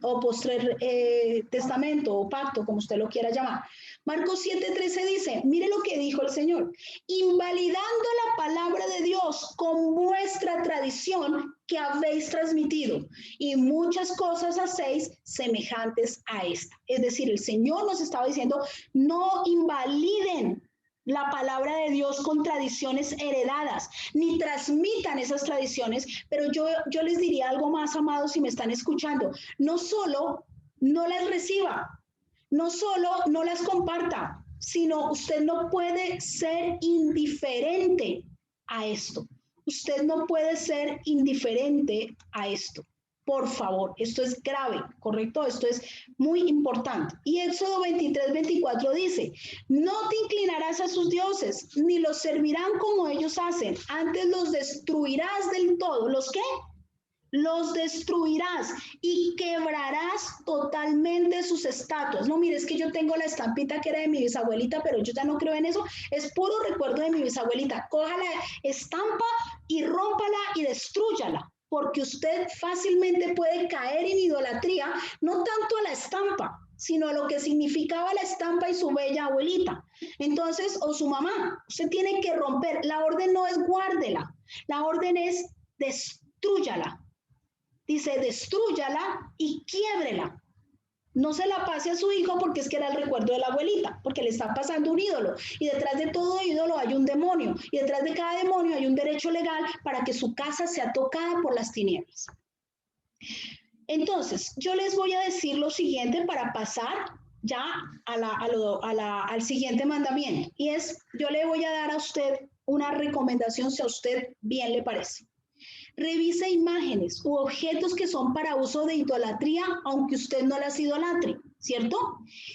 testamento, o pacto, como usted lo quiera llamar. Marcos 7:13 dice, mire lo que dijo el Señor, invalidando la palabra de Dios con vuestra tradición que habéis transmitido, y muchas cosas hacéis semejantes a esta. Es decir, el Señor nos estaba diciendo, no invaliden la palabra de Dios con tradiciones heredadas, ni transmitan esas tradiciones, pero yo les diría algo más, amados, si me están escuchando, no solo no las reciba, no solo no las comparta, sino usted no puede ser indiferente a esto. Usted no puede ser indiferente a esto. Por favor, esto es grave, ¿correcto? Esto es muy importante. Y Éxodo 23:24 dice, no te inclinarás a sus dioses, ni los servirán como ellos hacen, antes los destruirás del todo. ¿Los qué? Los destruirás y quebrarás totalmente sus estatuas. No, mire, es que yo tengo la estampita que era de mi bisabuelita, pero yo ya no creo en eso. Es puro recuerdo de mi bisabuelita. Coja la estampa y rómpala y destrúyala, porque usted fácilmente puede caer en idolatría, no tanto a la estampa, sino a lo que significaba la estampa y su bella abuelita. Entonces, o su mamá, usted tiene que romper. La orden no es guárdela, la orden es destrúyala. Dice, destrúyala y quiébrela. No se la pase a su hijo porque es que era el recuerdo de la abuelita, porque le está pasando un ídolo. Y detrás de todo ídolo hay un demonio. Y detrás de cada demonio hay un derecho legal para que su casa sea tocada por las tinieblas. Entonces, yo les voy a decir lo siguiente para pasar ya al siguiente mandamiento. Y es, yo le voy a dar a usted una recomendación si a usted bien le parece. Revise imágenes u objetos que son para uso de idolatría, aunque usted no las idolatre, ¿cierto?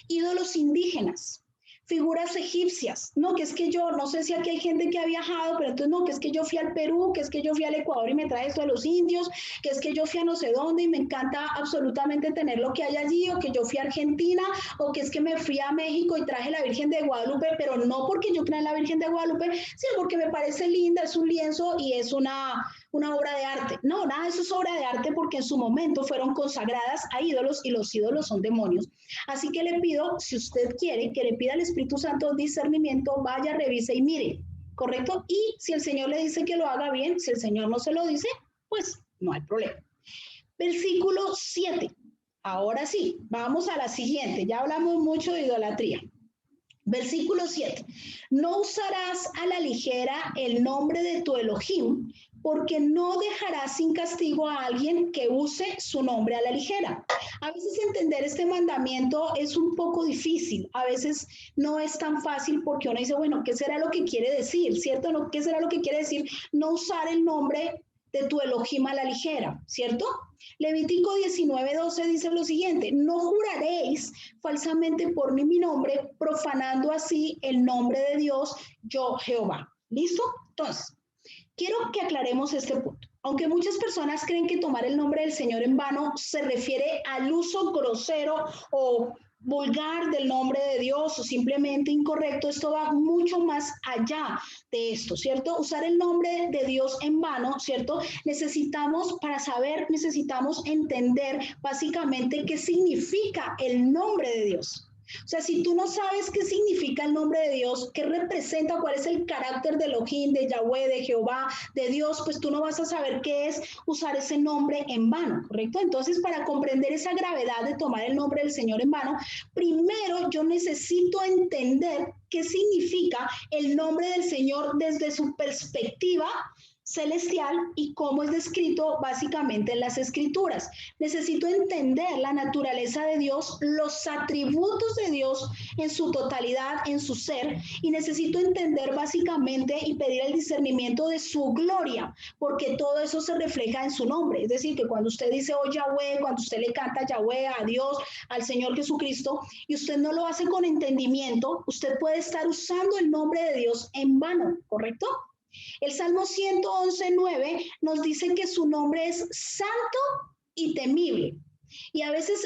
Ídolos indígenas, figuras egipcias, no, que es que yo, no sé si aquí hay gente que ha viajado, pero entonces no, que es que yo fui al Perú, que es que yo fui al Ecuador y me trae esto de los indios, que es que yo fui a no sé dónde y me encanta absolutamente tener lo que hay allí, o que yo fui a Argentina, o que es que me fui a México y traje la Virgen de Guadalupe, pero no porque yo crea en la Virgen de Guadalupe, sino porque me parece linda, es un lienzo y es una obra de arte. No, nada de eso es obra de arte porque en su momento fueron consagradas a ídolos y los ídolos son demonios. Así que le pido, si usted quiere, que le pida al Espíritu Santo discernimiento, vaya, revise y mire, ¿correcto? Y si el Señor le dice que lo haga bien, si el Señor no se lo dice, pues no hay problema. Versículo 7. Ahora sí, vamos a la siguiente. Ya hablamos mucho de idolatría. Versículo 7. No usarás a la ligera el nombre de tu Elohim, porque no dejarás sin castigo a alguien que use su nombre a la ligera. A veces entender este mandamiento es un poco difícil, a veces no es tan fácil porque uno dice, bueno, ¿qué será lo que quiere decir? ¿Cierto? ¿No? ¿Qué será lo que quiere decir no usar el nombre de tu Elohim a la ligera? ¿Cierto? Levítico 19:12 dice lo siguiente, no juraréis falsamente por mi nombre, profanando así el nombre de Dios, yo Jehová. ¿Listo? Entonces, quiero que aclaremos este punto. Aunque muchas personas creen que tomar el nombre del Señor en vano se refiere al uso grosero o vulgar del nombre de Dios o simplemente incorrecto, esto va mucho más allá de esto, ¿cierto? Usar el nombre de Dios en vano, ¿cierto? Para saber, necesitamos entender básicamente qué significa el nombre de Dios. O sea, si tú no sabes qué significa el nombre de Dios, qué representa, cuál es el carácter de Elohim, de Yahweh, de Jehová, de Dios, pues tú no vas a saber qué es usar ese nombre en vano, ¿correcto? Entonces, para comprender esa gravedad de tomar el nombre del Señor en vano, primero yo necesito entender qué significa el nombre del Señor desde su perspectiva celestial y cómo es descrito básicamente en las escrituras. Necesito entender la naturaleza de Dios, los atributos de Dios en su totalidad, en su ser, y necesito entender básicamente y pedir el discernimiento de su gloria, porque todo eso se refleja en su nombre. Es decir, que cuando usted dice, oh Yahweh, cuando usted le canta a Yahweh, a Dios, al Señor Jesucristo, y usted no lo hace con entendimiento, usted puede estar usando el nombre de Dios en vano, ¿correcto? El Salmo 111:9 nos dice que su nombre es santo y temible. Y a veces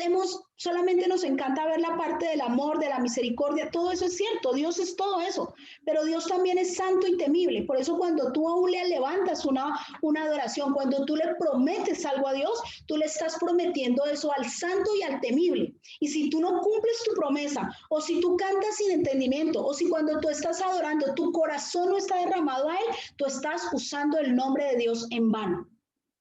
solamente nos encanta ver la parte del amor, de la misericordia, todo eso es cierto, Dios es todo eso, pero Dios también es santo y temible. Por eso cuando tú aún le levantas una adoración, cuando tú le prometes algo a Dios, tú le estás prometiendo eso al santo y al temible. Y si tú no cumples tu promesa, o si tú cantas sin entendimiento, o si cuando tú estás adorando tu corazón no está derramado a Él, tú estás usando el nombre de Dios en vano.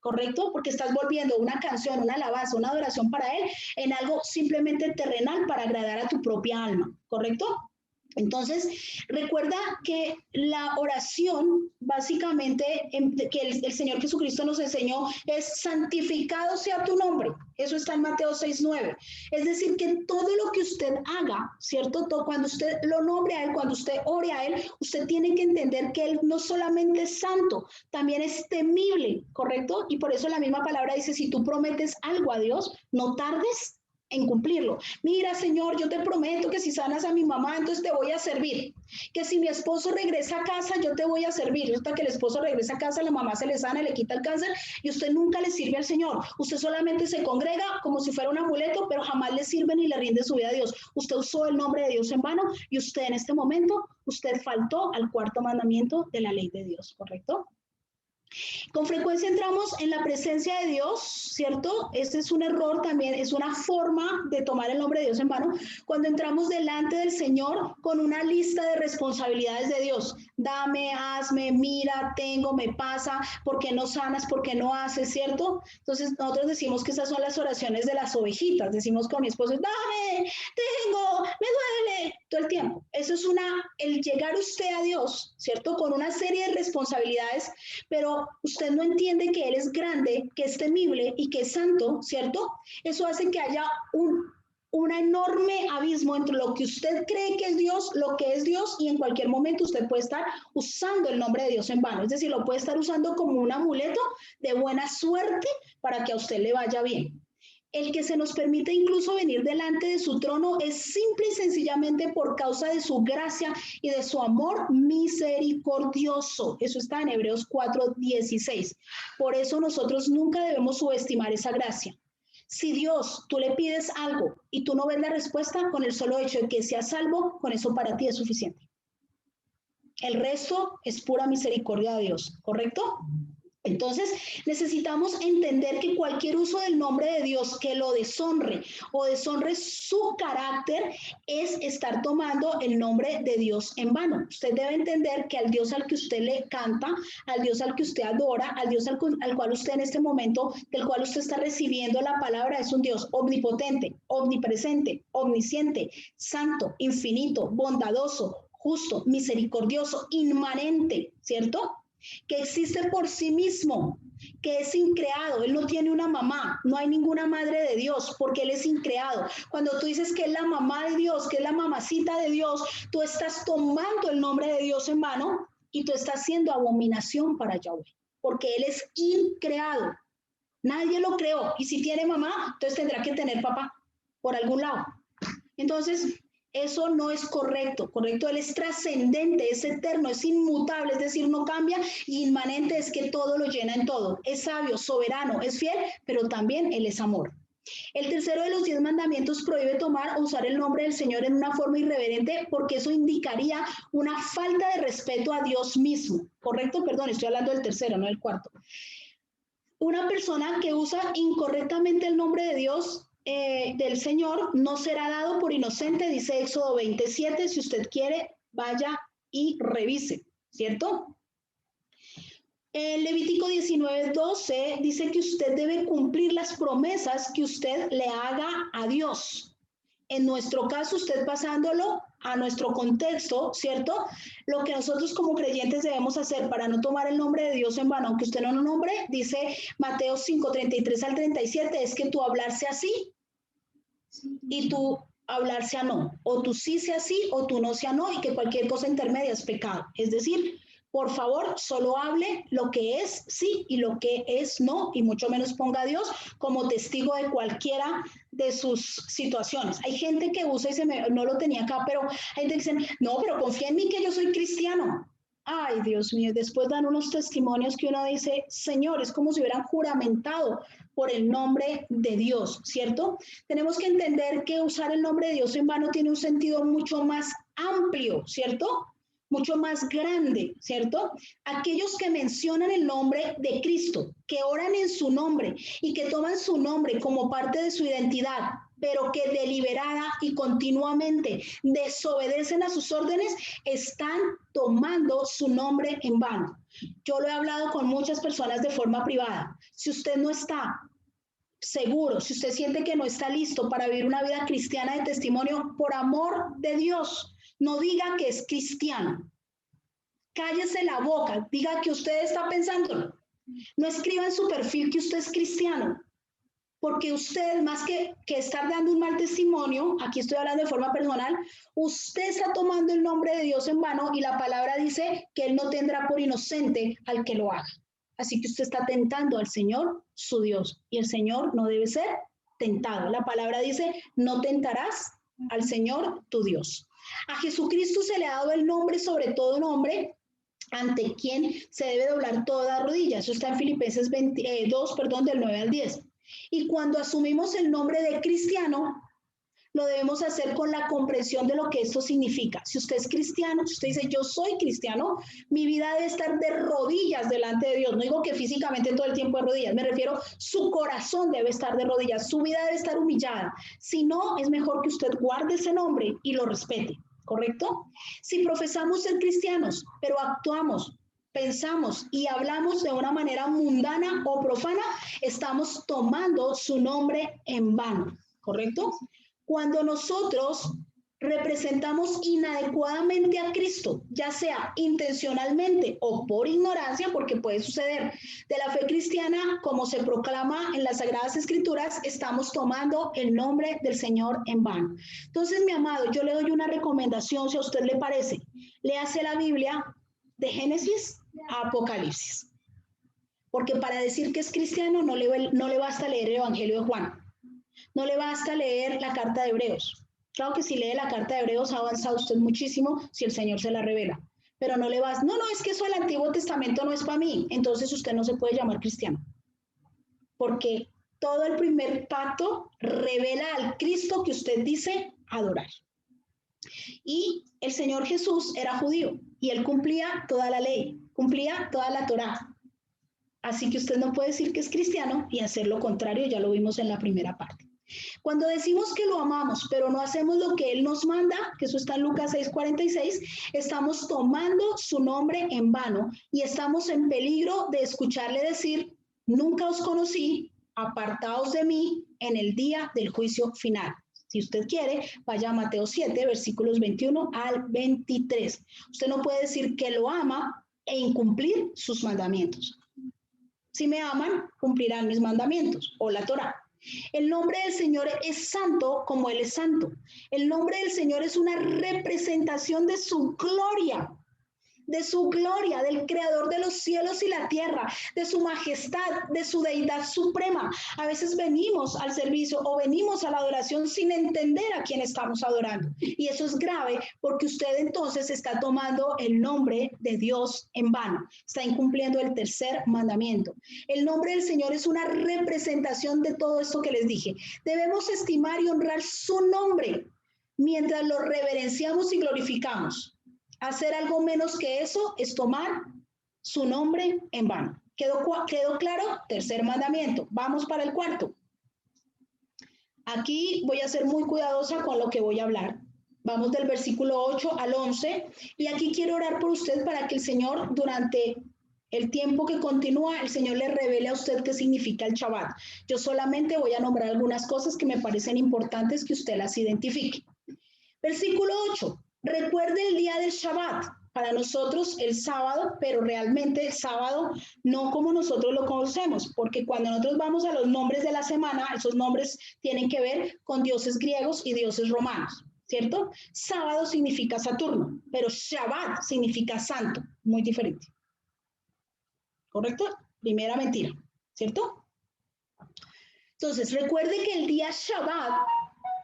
¿Correcto? Porque estás volviendo una canción, una alabanza, una adoración para Él en algo simplemente terrenal para agradar a tu propia alma, ¿correcto? Entonces, recuerda que la oración, básicamente, que el Señor Jesucristo nos enseñó, es santificado sea tu nombre. Eso está en Mateo 6:9. Es decir, que todo lo que usted haga, ¿cierto? Cuando usted lo nombre a Él, cuando usted ore a Él, usted tiene que entender que Él no solamente es santo, también es temible, ¿correcto? Y por eso la misma palabra dice, si tú prometes algo a Dios, no tardes en cumplirlo. Mira, Señor, yo te prometo que si sanas a mi mamá, entonces te voy a servir. Que si mi esposo regresa a casa, yo te voy a servir. Hasta que el esposo regresa a casa, la mamá se le sana, le quita el cáncer y usted nunca le sirve al Señor. Usted solamente se congrega como si fuera un amuleto, pero jamás le sirve ni le rinde su vida a Dios. Usted usó el nombre de Dios en vano y usted en este momento, usted faltó al cuarto mandamiento de la ley de Dios, ¿correcto? Con frecuencia entramos en la presencia de Dios, ¿cierto? Este es un error también, es una forma de tomar el nombre de Dios en vano, cuando entramos delante del Señor con una lista de responsabilidades de Dios. Dame, hazme, mira, tengo, me pasa, ¿por qué no sanas, por qué no haces, ¿cierto? Entonces nosotros decimos que esas son las oraciones de las ovejitas, decimos con mi esposo, dame, tengo, me duele, todo el tiempo. Eso es el llegar usted a Dios, ¿cierto? Con una serie de responsabilidades, pero usted no entiende que Él es grande, que es temible y que es santo, ¿cierto? Eso hace que haya un enorme abismo entre lo que usted cree que es Dios, lo que es Dios, y en cualquier momento usted puede estar usando el nombre de Dios en vano. Es decir, lo puede estar usando como un amuleto de buena suerte para que a usted le vaya bien. El que se nos permite incluso venir delante de su trono es simple y sencillamente por causa de su gracia y de su amor misericordioso. Eso está en Hebreos 4:16. Por eso nosotros nunca debemos subestimar esa gracia. Si Dios, tú le pides algo y tú no ves la respuesta, con el solo hecho de que seas salvo, con eso para ti es suficiente. El resto es pura misericordia de Dios, ¿correcto? Entonces, necesitamos entender que cualquier uso del nombre de Dios que lo deshonre o deshonre su carácter es estar tomando el nombre de Dios en vano. Usted debe entender que al Dios al que usted le canta, al Dios al que usted adora, al Dios al cual usted en este momento, del cual usted está recibiendo la palabra, es un Dios omnipotente, omnipresente, omnisciente, santo, infinito, bondadoso, justo, misericordioso, inmanente, ¿cierto? Que existe por sí mismo, que es increado. Él no tiene una mamá, no hay ninguna madre de Dios, porque Él es increado. Cuando tú dices que es la mamá de Dios, que es la mamacita de Dios, tú estás tomando el nombre de Dios en mano y tú estás haciendo abominación para Yahweh, porque Él es increado. Nadie lo creó, y si tiene mamá, entonces tendrá que tener papá por algún lado. Entonces, eso no es correcto, correcto, Él es trascendente, es eterno, es inmutable, es decir, no cambia, y inmanente es que todo lo llena en todo, es sabio, soberano, es fiel, pero también Él es amor. El tercero de los 10 mandamientos prohíbe tomar o usar el nombre del Señor en una forma irreverente porque eso indicaría una falta de respeto a Dios mismo, correcto, perdón, estoy hablando del tercero, no del cuarto. Una persona que usa incorrectamente el nombre de Dios, del Señor, no será dado por inocente, dice Éxodo 27, si usted quiere, vaya y revise, ¿cierto? En Levítico 19:12 dice que usted debe cumplir las promesas que usted le haga a Dios. En nuestro caso, usted pasándolo a nuestro contexto, ¿cierto? Lo que nosotros como creyentes debemos hacer para no tomar el nombre de Dios en vano, aunque usted no lo nombre, dice Mateo 5:33 al 37, es que tu hablar sea sí y tu hablar sea no, o tu sí sea sí o tu no sea no, y que cualquier cosa intermedia es pecado. Es decir, por favor, solo hable lo que es sí y lo que es no, y mucho menos ponga a Dios como testigo de cualquiera de sus situaciones. Hay gente que usa y no lo tenía acá, pero hay gente que dice, no, pero confía en mí que yo soy cristiano. Ay, Dios mío, después dan unos testimonios que uno dice, Señor, es como si hubieran juramentado por el nombre de Dios, ¿cierto? Tenemos que entender que usar el nombre de Dios en vano tiene un sentido mucho más amplio, ¿cierto? Mucho más grande, ¿cierto? Aquellos que mencionan el nombre de Cristo, que oran en su nombre y que toman su nombre como parte de su identidad, pero que deliberada y continuamente desobedecen a sus órdenes, están tomando su nombre en vano. Yo lo he hablado con muchas personas de forma privada. Si usted no está seguro, si usted siente que no está listo para vivir una vida cristiana de testimonio, por amor de Dios, no diga que es cristiano. Cállese la boca, diga que usted está pensándolo. No escriba en su perfil que usted es cristiano, porque usted, más que estar dando un mal testimonio, aquí estoy hablando de forma personal, usted está tomando el nombre de Dios en vano y la palabra dice que Él no tendrá por inocente al que lo haga. Así que usted está tentando al Señor, su Dios, y el Señor no debe ser tentado. La palabra dice, no tentarás al Señor, tu Dios. A Jesucristo se le ha dado el nombre sobre todo nombre, ante quien se debe doblar toda rodilla. Eso está en Filipenses 2, del 9 al 10. Y cuando asumimos el nombre de cristiano, lo debemos hacer con la comprensión de lo que esto significa. Si usted es cristiano, si usted dice yo soy cristiano, mi vida debe estar de rodillas delante de Dios. No digo que físicamente todo el tiempo de rodillas, me refiero su corazón debe estar de rodillas, su vida debe estar humillada. Si no, es mejor que usted guarde ese nombre y lo respete, ¿correcto? Si profesamos ser cristianos, pero actuamos, pensamos y hablamos de una manera mundana o profana, estamos tomando su nombre en vano, ¿correcto? Cuando nosotros representamos inadecuadamente a Cristo, ya sea intencionalmente o por ignorancia, porque puede suceder, de la fe cristiana, como se proclama en las Sagradas Escrituras, estamos tomando el nombre del Señor en vano. Entonces, mi amado, yo le doy una recomendación, si a usted le parece, léase la Biblia de Génesis a Apocalipsis, porque para decir que es cristiano no le basta leer el Evangelio de Juan. No le basta leer la carta de Hebreos. Claro que si lee la carta de Hebreos ha avanzado usted muchísimo si el Señor se la revela. Pero no le basta. No, es que eso del Antiguo Testamento no es para mí. Entonces usted no se puede llamar cristiano. Porque todo el primer pacto revela al Cristo que usted dice adorar. Y el Señor Jesús era judío y él cumplía toda la ley, cumplía toda la Torá. Así que usted no puede decir que es cristiano y hacer lo contrario, ya lo vimos en la primera parte. Cuando decimos que lo amamos, pero no hacemos lo que Él nos manda, que eso está en Lucas 6:46, estamos tomando su nombre en vano y estamos en peligro de escucharle decir, nunca os conocí, apartaos de mí en el día del juicio final. Si usted quiere, vaya a Mateo 7, versículos 21 al 23. Usted no puede decir que lo ama e incumplir sus mandamientos. Si me aman, cumplirán mis mandamientos o la Torá. El nombre del Señor es santo como Él es santo. El nombre del Señor es una representación de su gloria, del Creador de los cielos y la tierra, de su majestad, de su deidad suprema. A veces venimos al servicio o venimos a la adoración sin entender a quién estamos adorando. Y eso es grave porque usted entonces está tomando el nombre de Dios en vano. Está incumpliendo el tercer mandamiento. El nombre del Señor es una representación de todo esto que les dije. Debemos estimar y honrar su nombre mientras lo reverenciamos y glorificamos. Hacer algo menos que eso es tomar su nombre en vano. ¿Quedó claro? Tercer mandamiento. Vamos para el cuarto. Aquí voy a ser muy cuidadosa con lo que voy a hablar. Vamos del versículo 8 al 11. Y aquí quiero orar por usted para que el Señor, durante el tiempo que continúa, el Señor le revele a usted qué significa el Shabbat. Yo solamente voy a nombrar algunas cosas que me parecen importantes que usted las identifique. Versículo 8. Recuerde el día del Shabbat, para nosotros el sábado, pero realmente el sábado no como nosotros lo conocemos, porque cuando nosotros vamos a los nombres de la semana, esos nombres tienen que ver con dioses griegos y dioses romanos, ¿cierto? Sábado significa Saturno, pero Shabbat significa santo, muy diferente. ¿Correcto? Primera mentira, ¿cierto? Entonces, recuerde que el día Shabbat,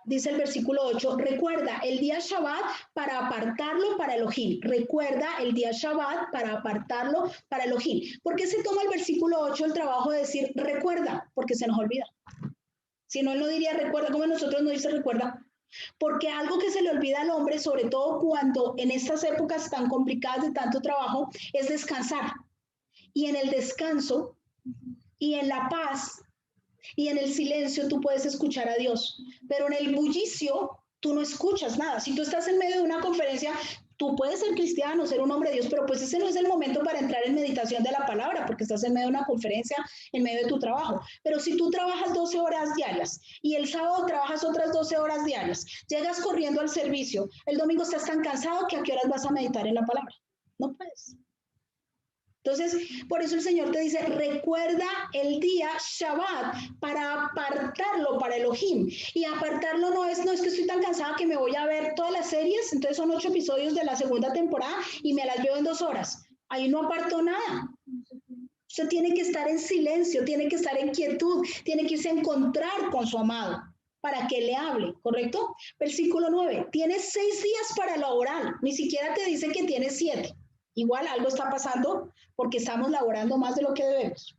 dice el versículo 8, recuerda el día Shabbat para apartarlo para Elohim. Recuerda el día Shabbat para apartarlo para Elohim. ¿Por qué se toma el versículo 8 el trabajo de decir recuerda? Porque se nos olvida. Si no, él no diría recuerda, como nosotros no dice recuerda. Porque algo que se le olvida al hombre, sobre todo cuando en estas épocas tan complicadas de tanto trabajo, es descansar. Y en el descanso y en la paz y en el silencio tú puedes escuchar a Dios, pero en el bullicio tú no escuchas nada. Si tú estás en medio de una conferencia, tú puedes ser cristiano, ser un hombre de Dios, pero pues ese no es el momento para entrar en meditación de la palabra, porque estás en medio de una conferencia, en medio de tu trabajo. Pero si tú trabajas 12 horas diarias y el sábado trabajas otras 12 horas diarias, llegas corriendo al servicio, el domingo estás tan cansado que ¿a qué horas vas a meditar en la palabra? No puedes. Entonces, por eso el Señor te dice, recuerda el día Shabbat para apartarlo para Elohim. Y apartarlo no es que estoy tan cansada que me voy a ver todas las series, entonces son 8 episodios de la segunda temporada y me las veo en 2 horas. Ahí no aparto nada. Usted tiene que estar en silencio, tiene que estar en quietud, tiene que irse a encontrar con su amado para que le hable, ¿correcto? Versículo 9, tienes 6 días para laborar, ni siquiera te dice que tienes 7. Igual algo está pasando porque estamos laborando más de lo que debemos.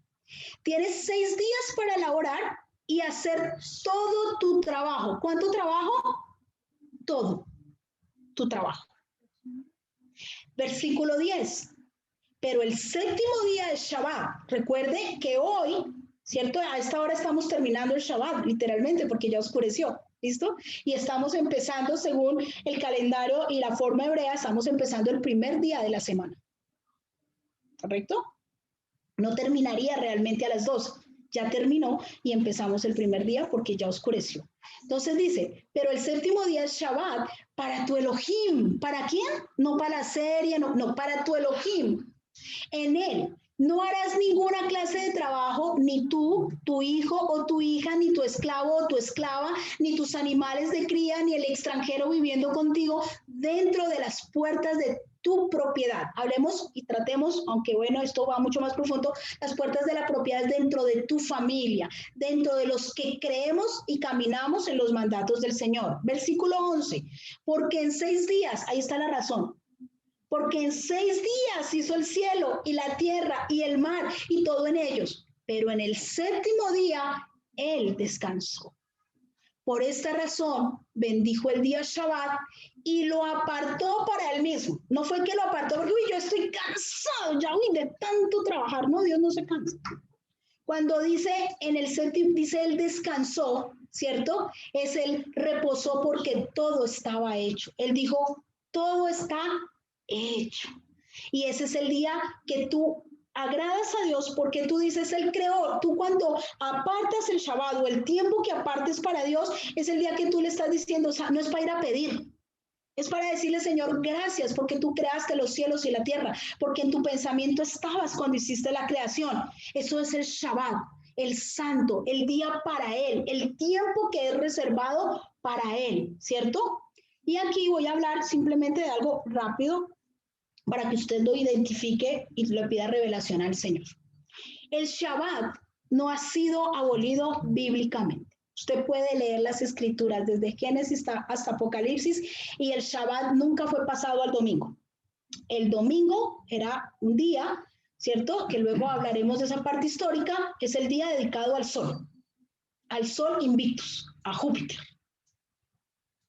Tienes 6 días para laborar y hacer todo tu trabajo. ¿Cuánto trabajo? Todo tu trabajo. Versículo 10. Pero el séptimo día es Shabbat. Recuerde que hoy, ¿cierto? A esta hora estamos terminando el Shabbat, literalmente, porque ya oscureció. ¿Listo? Y estamos empezando, según el calendario y la forma hebrea, estamos empezando el primer día de la semana. ¿Correcto? No terminaría realmente a las 2. Ya terminó y empezamos el primer día porque ya oscureció. Entonces dice, pero el séptimo día es Shabbat para tu Elohim. ¿Para quién? No para la serie, no, para tu Elohim. En él no harás ninguna clase de trabajo, ni tú, tu hijo o tu hija, ni tu esclavo o tu esclava, ni tus animales de cría, ni el extranjero viviendo contigo dentro de las puertas de tu propiedad. Hablemos y tratemos, aunque bueno, esto va mucho más profundo, las puertas de la propiedad dentro de tu familia, dentro de los que creemos y caminamos en los mandatos del Señor. Versículo 11, porque en 6 días, ahí está la razón, porque en 6 días hizo el cielo y la tierra y el mar y todo en ellos, pero en el 7º día Él descansó. Por esta razón, bendijo el día Shabbat y lo apartó para él mismo. No fue que lo apartó porque, uy, yo estoy cansado ya, uy, de tanto trabajar. No, Dios no se cansa. Cuando dice en el 7º, dice él descansó, ¿cierto? Es él reposó porque todo estaba hecho. Él dijo, todo está hecho. Y ese es el día que tú agradas a Dios porque tú dices, Él creó. Tú cuando apartas el Shabbat o el tiempo que apartes para Dios, es el día que tú le estás diciendo, o sea, no es para ir a pedir, es para decirle, Señor, gracias porque tú creaste los cielos y la tierra, porque en tu pensamiento estabas cuando hiciste la creación. Eso es el Shabbat, el santo, el día para Él, el tiempo que es reservado para Él, ¿cierto? Y aquí voy a hablar simplemente de algo rápido para que usted lo identifique y le pida revelación al Señor. El Shabbat no ha sido abolido bíblicamente. Usted puede leer las escrituras desde Génesis hasta Apocalipsis y el Shabbat nunca fue pasado al domingo. El domingo era un día, ¿cierto? Que luego hablaremos de esa parte histórica, es el día dedicado al sol Invictus, a Júpiter.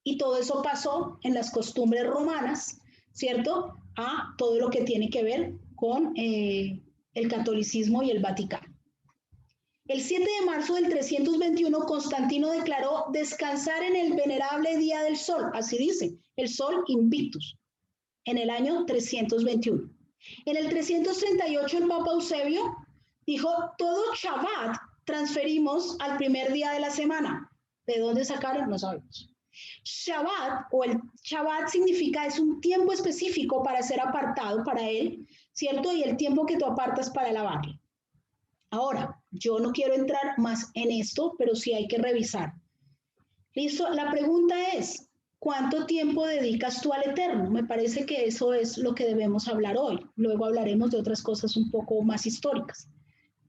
Y todo eso pasó en las costumbres romanas, ¿cierto? A todo lo que tiene que ver con el catolicismo y el Vaticano. El 7 de marzo del 321, Constantino declaró descansar en el venerable día del sol, así dice, el sol Invictus, en el año 321. En el 338, el Papa Eusebio dijo, todo Shabbat transferimos al primer día de la semana. ¿De dónde sacaron? No sabemos. Shabbat o el Shabbat significa es un tiempo específico para ser apartado para él, ¿cierto? Y el tiempo que tú apartas para alabarle. Ahora, yo no quiero entrar más en esto, pero sí hay que revisar. ¿Listo? La pregunta es, ¿cuánto tiempo dedicas tú al Eterno? Me parece que eso es lo que debemos hablar hoy. Luego hablaremos de otras cosas un poco más históricas.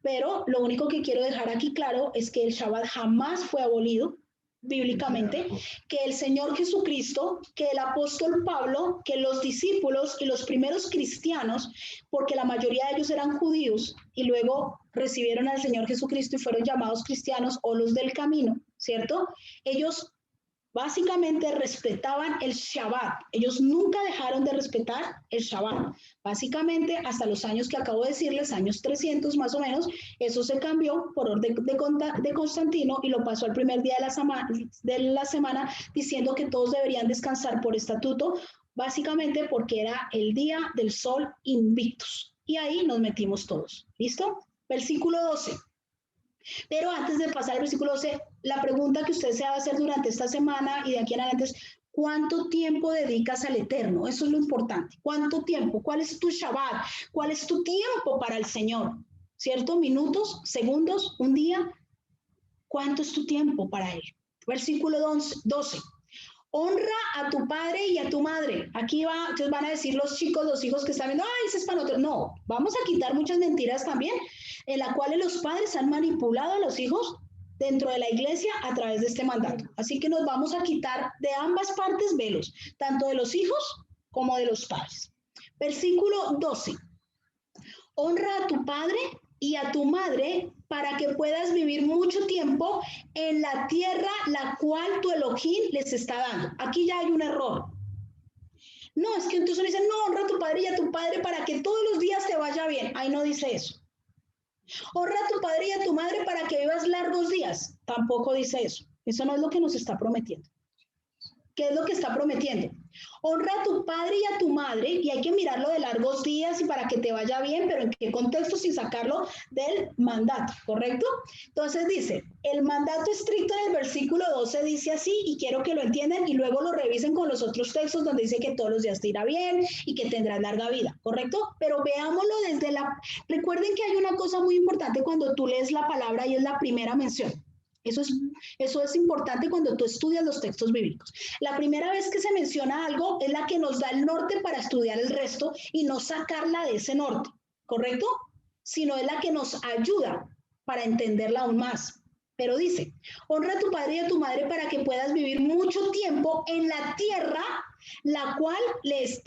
Pero lo único que quiero dejar aquí claro es que el Shabbat jamás fue abolido bíblicamente, que el Señor Jesucristo, que el apóstol Pablo, que los discípulos y los primeros cristianos, porque la mayoría de ellos eran judíos y luego recibieron al Señor Jesucristo y fueron llamados cristianos o los del camino, ¿cierto? Ellos básicamente respetaban el Shabbat. Ellos nunca dejaron de respetar el Shabbat. Básicamente, hasta los años que acabo de decirles, años 300 más o menos, eso se cambió por orden de Constantino y lo pasó al primer día de la semana diciendo que todos deberían descansar por estatuto, básicamente porque era el día del sol Invictus. Y ahí nos metimos todos. ¿Listo? Versículo 12. Pero antes de pasar al versículo 12, la pregunta que usted se va a hacer durante esta semana y de aquí en adelante es, ¿cuánto tiempo dedicas al Eterno? Eso es lo importante. ¿Cuánto tiempo? ¿Cuál es tu Shabbat? ¿Cuál es tu tiempo para el Señor? ¿Cierto? ¿Minutos? ¿Segundos? ¿Un día? ¿Cuánto es tu tiempo para Él? Versículo 12. Honra a tu padre y a tu madre. Aquí va, entonces van a decir los chicos, los hijos que están viendo, ay, ese es para nosotros. No, vamos a quitar muchas mentiras también, en las cuales los padres han manipulado a los hijos dentro de la iglesia a través de este mandato. Así que nos vamos a quitar de ambas partes velos, tanto de los hijos como de los padres. Versículo 12. Honra a tu padre y a tu madre para que puedas vivir mucho tiempo en la tierra la cual tu Elohim les está dando. Aquí ya hay un error. No, es que entonces dicen, no, honra a tu padre y a tu padre para que todos los días te vaya bien. Ahí no dice eso. Honra a tu padre y a tu madre para que vivas largos días. Tampoco dice eso. Eso no es lo que nos está prometiendo. ¿Qué es lo que está prometiendo? Honra a tu padre y a tu madre, y hay que mirarlo de largos días y para que te vaya bien, pero ¿en qué contexto? Sin sacarlo del mandato, ¿correcto? Entonces dice, el mandato estricto en el versículo 12 dice así, y quiero que lo entiendan y luego lo revisen con los otros textos donde dice que todos los días te irá bien y que tendrás larga vida, ¿correcto? Pero veámoslo desde la... Recuerden que hay una cosa muy importante cuando tú lees la palabra y es la primera mención. Eso es importante cuando tú estudias los textos bíblicos. La primera vez que se menciona algo es la que nos da el norte para estudiar el resto y no sacarla de ese norte, ¿correcto? Sino es la que nos ayuda para entenderla aún más. Pero dice, honra a tu padre y a tu madre para que puedas vivir mucho tiempo en la tierra, la cual les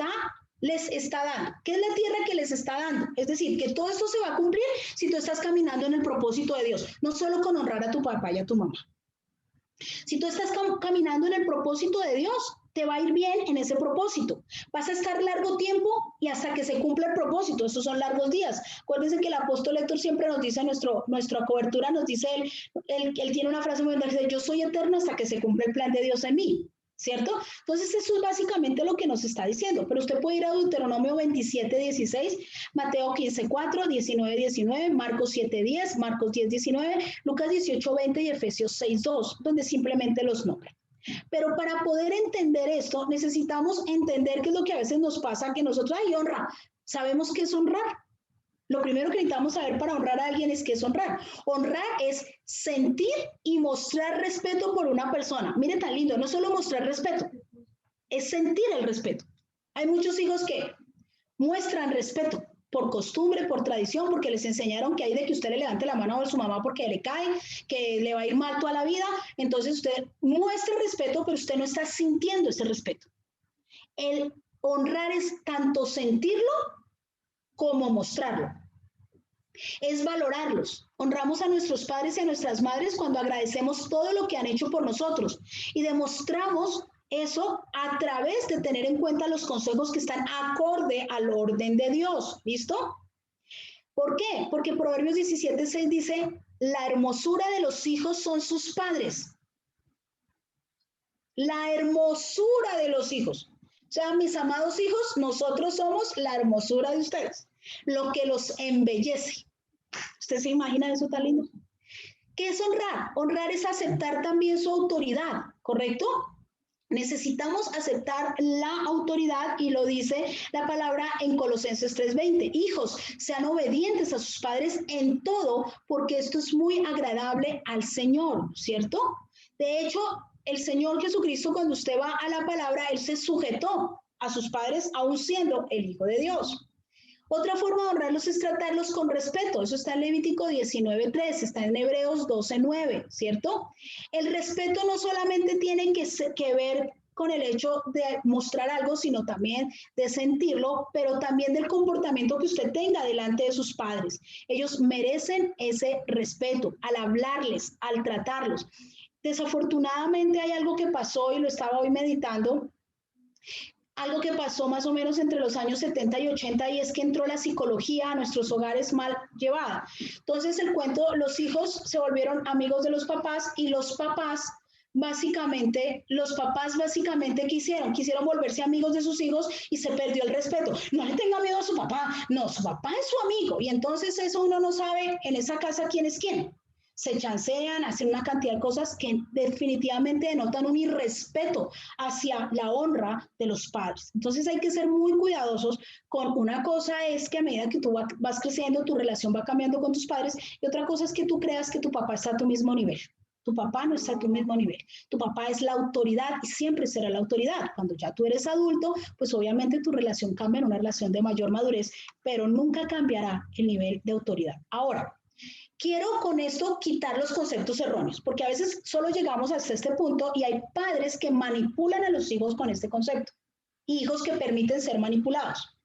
está dando. ¿Qué es la tierra que les está dando? Es decir, que todo esto se va a cumplir si tú estás caminando en el propósito de Dios, no solo con honrar a tu papá y a tu mamá. Si tú estás caminando en el propósito de Dios, te va a ir bien en ese propósito. Vas a estar largo tiempo y hasta que se cumpla el propósito. Estos son largos días. Acuérdense que el apóstol Héctor siempre nos dice, nuestra cobertura nos dice, él tiene una frase muy bonita, dice, yo soy eterno hasta que se cumpla el plan de Dios en mí. ¿Cierto? Entonces eso es básicamente lo que nos está diciendo, pero usted puede ir a Deuteronomio 27:16, Mateo 15:4, 19:19, Marcos 7:10, Marcos 10:19, Lucas 18:20 y Efesios 6:2, donde simplemente los nombra. Pero para poder entender esto, necesitamos entender qué es lo que a veces nos pasa, que nosotros, ay, honra, sabemos qué es honrar. Lo primero que necesitamos saber para honrar a alguien es qué es honrar. Honrar es sentir y mostrar respeto por una persona. Mire tan lindo, no solo mostrar respeto, es sentir el respeto. Hay muchos hijos que muestran respeto por costumbre, por tradición, porque les enseñaron que hay de que usted le levante la mano a su mamá porque le cae, que le va a ir mal toda la vida. Entonces usted muestra respeto, pero usted no está sintiendo ese respeto. El honrar es tanto sentirlo como mostrarlo. Es valorarlos. Honramos a nuestros padres y a nuestras madres cuando agradecemos todo lo que han hecho por nosotros y demostramos eso a través de tener en cuenta los consejos que están acorde al orden de Dios. ¿Listo? ¿Por qué? Porque Proverbios 17:6 dice, la hermosura de los hijos son sus padres. La hermosura de los hijos. O sea, mis amados hijos, nosotros somos la hermosura de ustedes, lo que los embellece. ¿Usted se imagina eso tan lindo? ¿Qué es honrar? Honrar es aceptar también su autoridad, ¿correcto? Necesitamos aceptar la autoridad y lo dice la palabra en Colosenses 3:20. Hijos, sean obedientes a sus padres en todo, porque esto es muy agradable al Señor, ¿cierto? De hecho, el Señor Jesucristo, cuando usted va a la palabra, Él se sujetó a sus padres, aún siendo el Hijo de Dios. Otra forma de honrarlos es tratarlos con respeto. Eso está en Levítico 19:3, está en Hebreos 12:9, ¿cierto? El respeto no solamente tiene que ver con el hecho de mostrar algo, sino también de sentirlo, pero también del comportamiento que usted tenga delante de sus padres. Ellos merecen ese respeto al hablarles, al tratarlos. Desafortunadamente hay algo que pasó y lo estaba hoy meditando. Algo que pasó más o menos entre los años 70 y 80 y es que entró la psicología a nuestros hogares mal llevada. Entonces el cuento, los hijos se volvieron amigos de los papás y los papás básicamente quisieron volverse amigos de sus hijos y se perdió el respeto. No le tenga miedo a su papá, no, su papá es su amigo y entonces eso uno no sabe en esa casa quién es quién. Se chancean, hacen una cantidad de cosas que definitivamente denotan un irrespeto hacia la honra de los padres. Entonces hay que ser muy cuidadosos con una cosa es que a medida que tú vas creciendo, tu relación va cambiando con tus padres y otra cosa es que tú creas que tu papá está a tu mismo nivel. Tu papá no está a tu mismo nivel. Tu papá es la autoridad y siempre será la autoridad. Cuando ya tú eres adulto, pues obviamente tu relación cambia en una relación de mayor madurez, pero nunca cambiará el nivel de autoridad. Ahora, quiero con esto quitar los conceptos erróneos, porque a veces solo llegamos hasta este punto y hay padres que manipulan a los hijos con este concepto, hijos que permiten ser manipulados.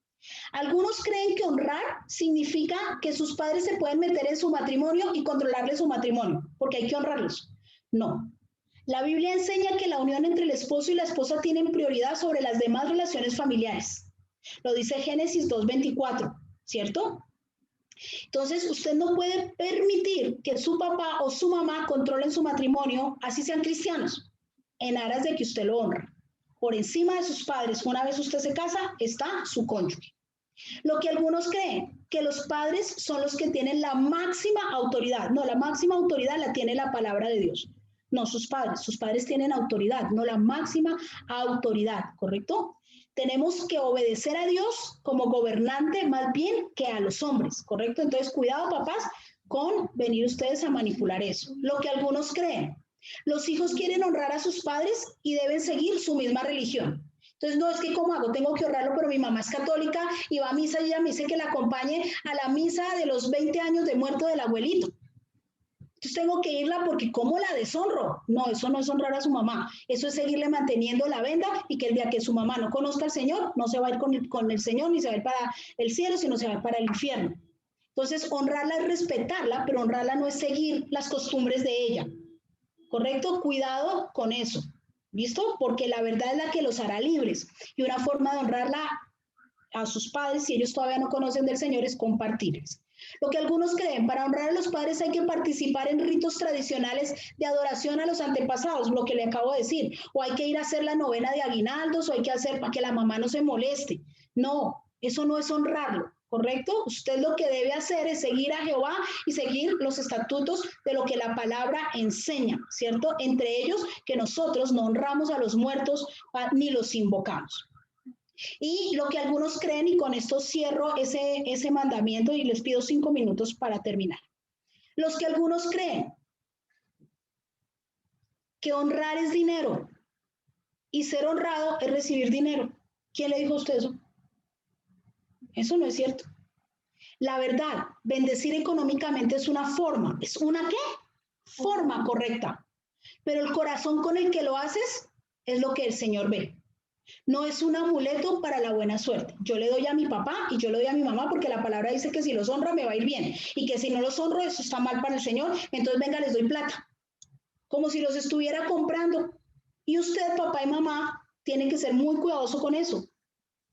Algunos creen que honrar significa que sus padres se pueden meter en su matrimonio y controlarle su matrimonio, porque hay que honrarlos. No. La Biblia enseña que la unión entre el esposo y la esposa tienen prioridad sobre las demás relaciones familiares. Lo dice Génesis 2:24, ¿cierto? Entonces, usted no puede permitir que su papá o su mamá controlen su matrimonio, así sean cristianos, en aras de que usted lo honra. Por encima de sus padres, una vez usted se casa, está su cónyuge. Lo que algunos creen, que los padres son los que tienen la máxima autoridad. No, la máxima autoridad la tiene la palabra de Dios. No, sus padres tienen autoridad, no la máxima autoridad, ¿correcto? Tenemos que obedecer a Dios como gobernante más bien que a los hombres, ¿correcto? Entonces, cuidado, papás, con venir ustedes a manipular eso. Lo que algunos creen. Los hijos quieren honrar a sus padres y deben seguir su misma religión. Entonces, no es que ¿cómo hago? Tengo que honrarlo, pero mi mamá es católica y va a misa y ella me dice que la acompañe a la misa de los 20 años de muerto del abuelito. Entonces tengo que irla porque ¿cómo la deshonro? No, eso no es honrar a su mamá. Eso es seguirle manteniendo la venda y que el día que su mamá no conozca al Señor, no se va a ir con el Señor ni se va a ir para el cielo, sino se va a ir para el infierno. Entonces, honrarla es respetarla, pero honrarla no es seguir las costumbres de ella. ¿Correcto? Cuidado con eso. ¿Listo? Porque la verdad es la que los hará libres. Y una forma de honrarla a sus padres, si ellos todavía no conocen del Señor, es compartirles. Lo que algunos creen, para honrar a los padres hay que participar en ritos tradicionales de adoración a los antepasados, lo que le acabo de decir, o hay que ir a hacer la novena de aguinaldos, o hay que hacer para que la mamá no se moleste. No, eso no es honrarlo, ¿correcto? Usted lo que debe hacer es seguir a Jehová y seguir los estatutos de lo que la palabra enseña, ¿cierto? Entre ellos, que nosotros no honramos a los muertos ni los invocamos. Y lo que algunos creen, y con esto cierro ese mandamiento y les pido 5 minutos para terminar. Los que algunos creen que honrar es dinero y ser honrado es recibir dinero. ¿Quién le dijo a usted eso? Eso no es cierto. La verdad, bendecir económicamente es una forma. ¿Es una qué? Forma correcta. Pero el corazón con el que lo haces es lo que el Señor ve. No es un amuleto para la buena suerte. Yo le doy a mi papá y yo le doy a mi mamá porque la palabra dice que si los honro me va a ir bien y que si no los honro eso está mal para el Señor, entonces venga, les doy plata. Como si los estuviera comprando. Y usted, papá y mamá, tienen que ser muy cuidadoso con eso.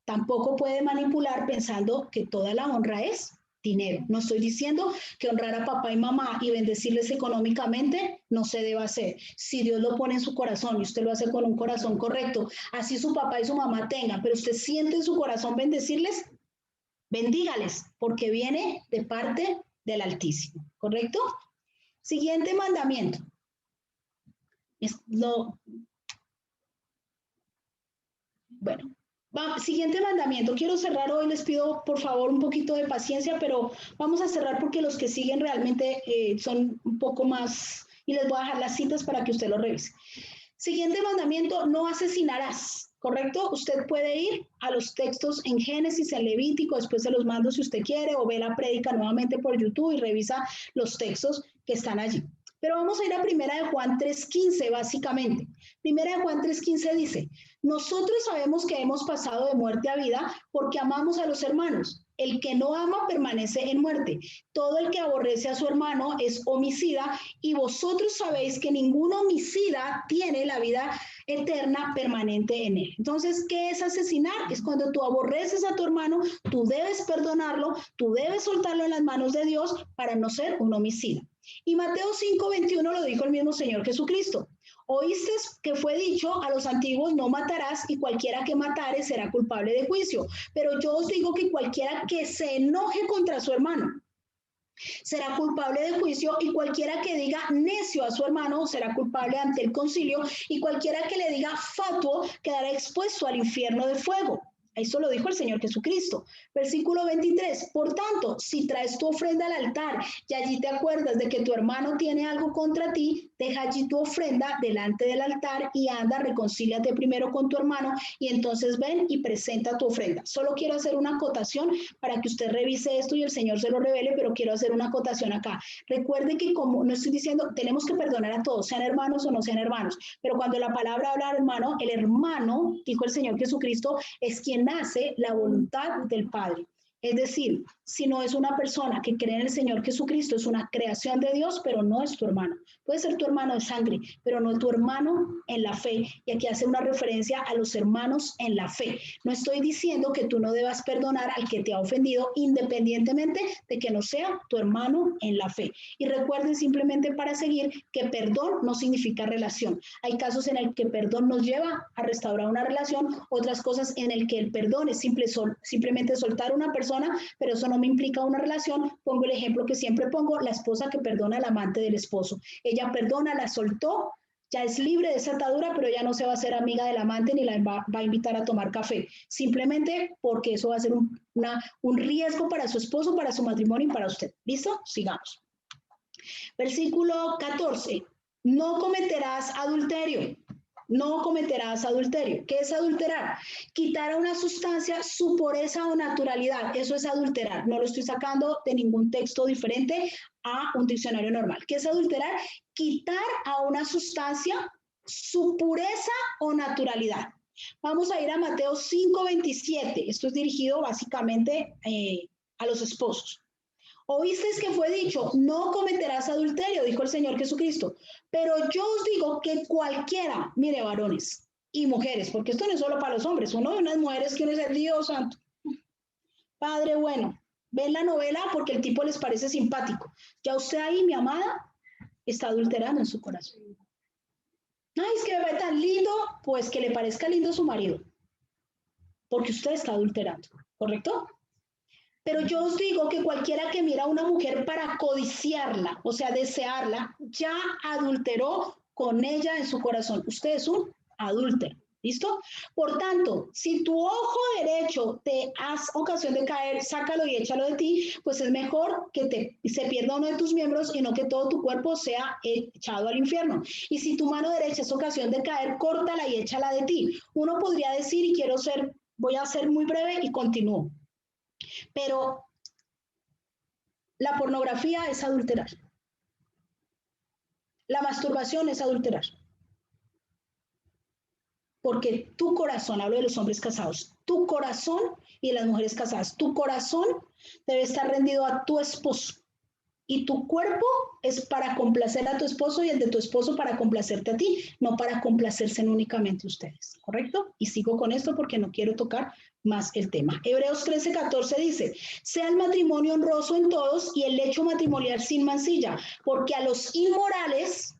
Tampoco puede manipular pensando que toda la honra es dinero. No estoy diciendo que honrar a papá y mamá y bendecirles económicamente no se deba hacer. Si Dios lo pone en su corazón y usted lo hace con un corazón correcto, así su papá y su mamá tengan, pero usted siente en su corazón bendecirles, bendígales, porque viene de parte del Altísimo. ¿Correcto? Siguiente mandamiento. Bueno. Siguiente mandamiento. Quiero cerrar hoy, les pido por favor un poquito de paciencia, pero vamos a cerrar porque los que siguen realmente son un poco más, y les voy a dejar las citas para que usted lo revise. Siguiente mandamiento, no asesinarás, ¿correcto? Usted puede ir a los textos en Génesis, en Levítico, después se los mando si usted quiere, o ve la prédica nuevamente por YouTube y revisa los textos que están allí. Pero vamos a ir a 1 de Juan 3:15, básicamente. 1 de Juan 3:15 dice, nosotros sabemos que hemos pasado de muerte a vida porque amamos a los hermanos. El que no ama permanece en muerte. Todo el que aborrece a su hermano es homicida y vosotros sabéis que ningún homicida tiene la vida eterna permanente en él. Entonces, ¿qué es asesinar? Es cuando tú aborreces a tu hermano, tú debes perdonarlo, tú debes soltarlo en las manos de Dios para no ser un homicida. Y Mateo 5:21 lo dijo el mismo Señor Jesucristo. Oíste que fue dicho a los antiguos, no matarás, y cualquiera que matare será culpable de juicio. Pero yo os digo que cualquiera que se enoje contra su hermano será culpable de juicio, y cualquiera que diga necio a su hermano será culpable ante el concilio, y cualquiera que le diga fatuo quedará expuesto al infierno de fuego. Eso lo dijo el Señor Jesucristo. Versículo 23. Por tanto, si traes tu ofrenda al altar y allí te acuerdas de que tu hermano tiene algo contra ti, deja allí tu ofrenda delante del altar y anda, reconcíliate primero con tu hermano y entonces ven y presenta tu ofrenda. Solo quiero hacer una acotación para que usted revise esto y el Señor se lo revele, pero quiero hacer una acotación acá. Recuerde que, como no estoy diciendo, tenemos que perdonar a todos, sean hermanos o no sean hermanos, pero cuando la palabra habla de hermano, el hermano, dijo el Señor Jesucristo, es quien hace la voluntad del Padre. Es decir, si no es una persona que cree en el Señor Jesucristo, es una creación de Dios, pero no es tu hermano. Puede ser tu hermano de sangre, pero no tu hermano en la fe. Y aquí hace una referencia a los hermanos en la fe. No estoy diciendo que tú no debas perdonar al que te ha ofendido, independientemente de que no sea tu hermano en la fe. Y recuerden simplemente para seguir que perdón no significa relación. Hay casos en el que perdón nos lleva a restaurar una relación, otras cosas en el que el perdón es simplemente soltar a una persona, pero eso no me implica una relación. Pongo el ejemplo que siempre pongo, la esposa que perdona al amante del esposo. Ella perdona, la soltó, ya es libre de esa atadura, pero ya no se va a hacer amiga del amante ni la va a invitar a tomar café, simplemente porque eso va a ser un riesgo para su esposo, para su matrimonio y para usted. ¿Listo? Sigamos. Versículo 14. No cometerás adulterio. No cometerás adulterio. ¿Qué es adulterar? Quitar a una sustancia su pureza o naturalidad. Eso es adulterar. No lo estoy sacando de ningún texto diferente a un diccionario normal. ¿Qué es adulterar? Quitar a una sustancia su pureza o naturalidad. Vamos a ir a Mateo 5:27. Esto es dirigido básicamente a los esposos. Oísteis que fue dicho, no cometerás adulterio, dijo el Señor Jesucristo. Pero yo os digo que cualquiera, mire, varones y mujeres, porque esto no es solo para los hombres, uno de unas mujeres que uno es el Dios santo. Padre bueno, ven la novela porque el tipo les parece simpático. Ya usted ahí, mi amada, está adulterando en su corazón. Ay, es que me ve tan lindo, pues que le parezca lindo su marido, porque usted está adulterando, ¿correcto? Pero yo os digo que cualquiera que mira a una mujer para codiciarla, o sea, desearla, ya adulteró con ella en su corazón. Usted es un adúltero. ¿Listo? Por tanto, si tu ojo derecho te hace ocasión de caer, sácalo y échalo de ti, pues es mejor que se pierda uno de tus miembros y no que todo tu cuerpo sea echado al infierno. Y si tu mano derecha es ocasión de caer, córtala y échala de ti. Uno podría decir, y voy a ser muy breve y continúo. Pero la pornografía es adulterar. La masturbación es adulterar. Porque tu corazón, hablo de los hombres casados, tu corazón y de las mujeres casadas, tu corazón debe estar rendido a tu esposo. Y tu cuerpo es para complacer a tu esposo y el de tu esposo para complacerte a ti, no para complacerse únicamente ustedes, ¿correcto? Y sigo con esto porque no quiero tocar más el tema. Hebreos 13:14 dice, sea el matrimonio honroso en todos y el lecho matrimonial sin mancilla, porque a los inmorales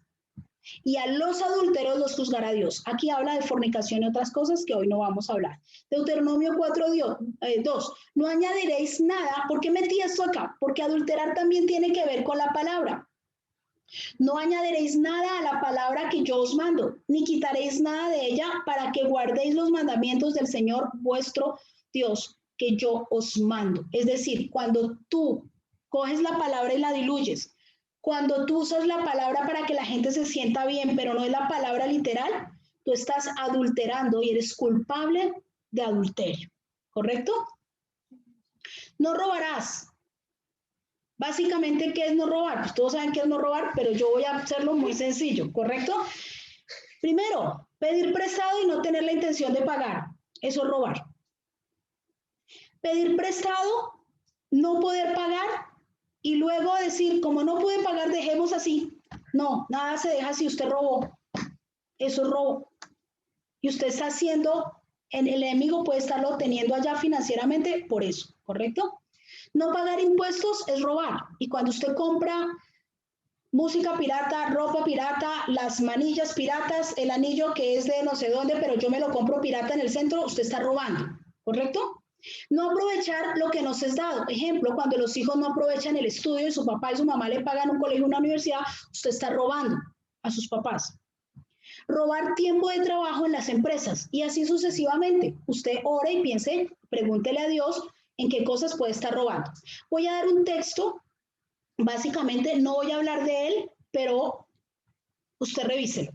y a los adúlteros los juzgará Dios. Aquí habla de fornicación y otras cosas que hoy no vamos a hablar. Deuteronomio 4:2. No añadiréis nada. ¿Por qué metí esto acá? Porque adulterar también tiene que ver con la palabra. No añadiréis nada a la palabra que yo os mando, ni quitaréis nada de ella para que guardéis los mandamientos del Señor vuestro Dios que yo os mando. Es decir, cuando tú coges la palabra y la diluyes, cuando tú usas la palabra para que la gente se sienta bien, pero no es la palabra literal, tú estás adulterando y eres culpable de adulterio. ¿Correcto? No robarás. Básicamente, ¿qué es no robar? Pues todos saben qué es no robar, pero yo voy a hacerlo muy sencillo, ¿correcto? Primero, pedir prestado y no tener la intención de pagar. Eso es robar. Pedir prestado, no poder pagar y luego decir, como no pude pagar, dejemos así. No, nada se deja si usted robó. Eso es robo. Y usted está haciendo, el enemigo puede estarlo teniendo allá financieramente por eso, ¿correcto? No pagar impuestos es robar. Y cuando usted compra música pirata, ropa pirata, las manillas piratas, el anillo que es de no sé dónde, pero yo me lo compro pirata en el centro, usted está robando, ¿correcto? No aprovechar lo que nos es dado. Ejemplo, cuando los hijos no aprovechan el estudio y su papá y su mamá le pagan un colegio, una universidad, usted está robando a sus papás. Robar tiempo de trabajo en las empresas y así sucesivamente. Usted ore y piense, pregúntele a Dios en qué cosas puede estar robando. Voy a dar un texto, básicamente no voy a hablar de él, pero usted revíselo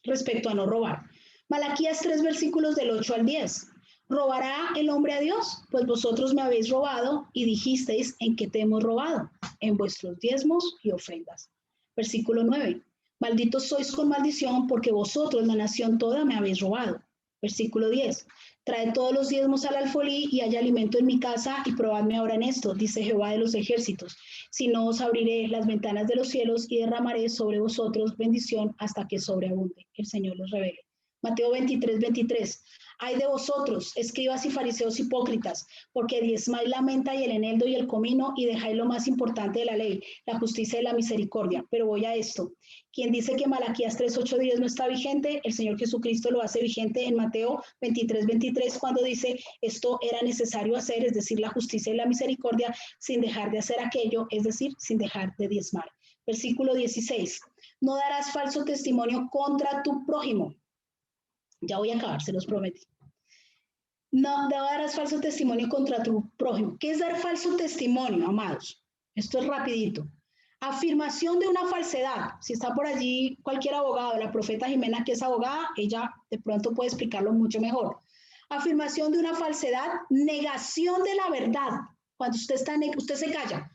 respecto a no robar. Malaquías 3 versículos del 8 al 10. ¿Robará el hombre a Dios? Pues vosotros me habéis robado y dijisteis en qué te hemos robado, en vuestros diezmos y ofrendas. Versículo 9. Malditos sois con maldición porque vosotros, la nación toda, me habéis robado. Versículo 10. Traed todos los diezmos al alfolí y haya alimento en mi casa y probadme ahora en esto, dice Jehová de los ejércitos. Si no, os abriré las ventanas de los cielos y derramaré sobre vosotros bendición hasta que sobreabunde. El Señor los revele. Mateo 23:23. Ay de vosotros, escribas y fariseos hipócritas, porque diezmáis la menta y el eneldo y el comino y dejáis lo más importante de la ley, la justicia y la misericordia. Pero voy a esto. Quien dice que Malaquías 3:8-10 no está vigente, el Señor Jesucristo lo hace vigente en Mateo 23:23 cuando dice esto era necesario hacer, es decir, la justicia y la misericordia sin dejar de hacer aquello, es decir, sin dejar de diezmar. Versículo 16. No darás falso testimonio contra tu prójimo. Ya voy a acabar, se los prometí. No darás falso testimonio contra tu prójimo. ¿Qué es dar falso testimonio, amados? Esto es rapidito. Afirmación de una falsedad. Si está por allí cualquier abogado, la profeta Jimena, que es abogada, ella de pronto puede explicarlo mucho mejor. Afirmación de una falsedad, negación de la verdad. Cuando usted usted se calla.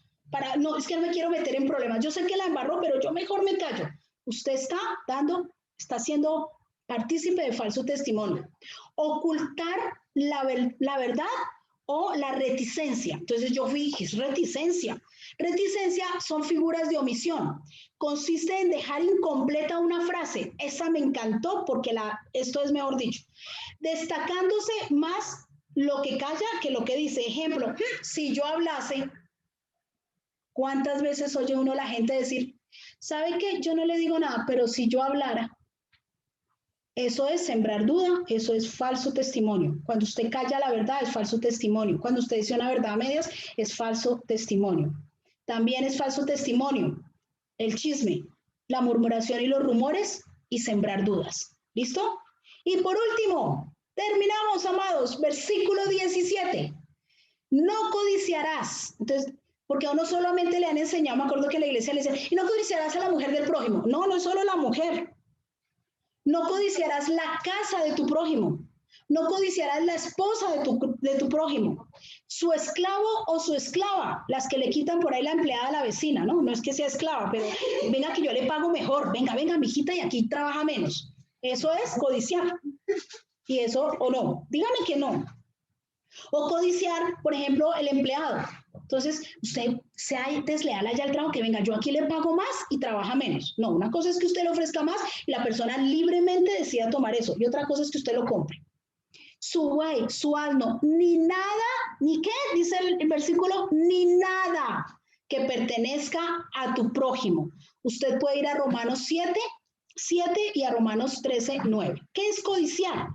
No, es que no me quiero meter en problemas. Yo sé que la embarró, pero yo mejor me callo. Usted está siendo partícipe de falso testimonio. Ocultar la verdad o la reticencia. Entonces yo dije, es reticencia. Reticencia son figuras de omisión. Consiste en dejar incompleta una frase. Esa me encantó porque esto es mejor dicho. Destacándose más lo que calla que lo que dice. Ejemplo, si yo hablase, ¿cuántas veces oye uno a la gente decir, ¿sabe qué? Yo no le digo nada, pero si yo hablara, eso es sembrar duda, eso es falso testimonio. Cuando usted calla la verdad es falso testimonio. Cuando usted dice una verdad a medias es falso testimonio. También es falso testimonio el chisme, la murmuración y los rumores y sembrar dudas. ¿Listo? Y por último, terminamos, amados, versículo 17. No codiciarás. Entonces, porque a uno solamente le han enseñado, me acuerdo que la iglesia le decía, y no codiciarás a la mujer del prójimo. No, no es solo la mujer. No codiciarás la casa de tu prójimo. No codiciarás la esposa de tu prójimo. Su esclavo o su esclava, las que le quitan por ahí la empleada a la vecina, ¿no? No es que sea esclava, pero venga que yo le pago mejor. Venga, mijita, y aquí trabaja menos. Eso es codiciar. Y eso, o no. Dígame que no. O codiciar, por ejemplo, el empleado. Entonces, usted sea desleal allá al trabajo, que venga, yo aquí le pago más y trabaja menos. No, una cosa es que usted le ofrezca más y la persona libremente decida tomar eso. Y otra cosa es que usted lo compre. Su buey, su asno, ni nada, ni qué, dice el versículo, ni nada que pertenezca a tu prójimo. Usted puede ir a Romanos 7 y a Romanos 13, 9. ¿Qué es codiciar?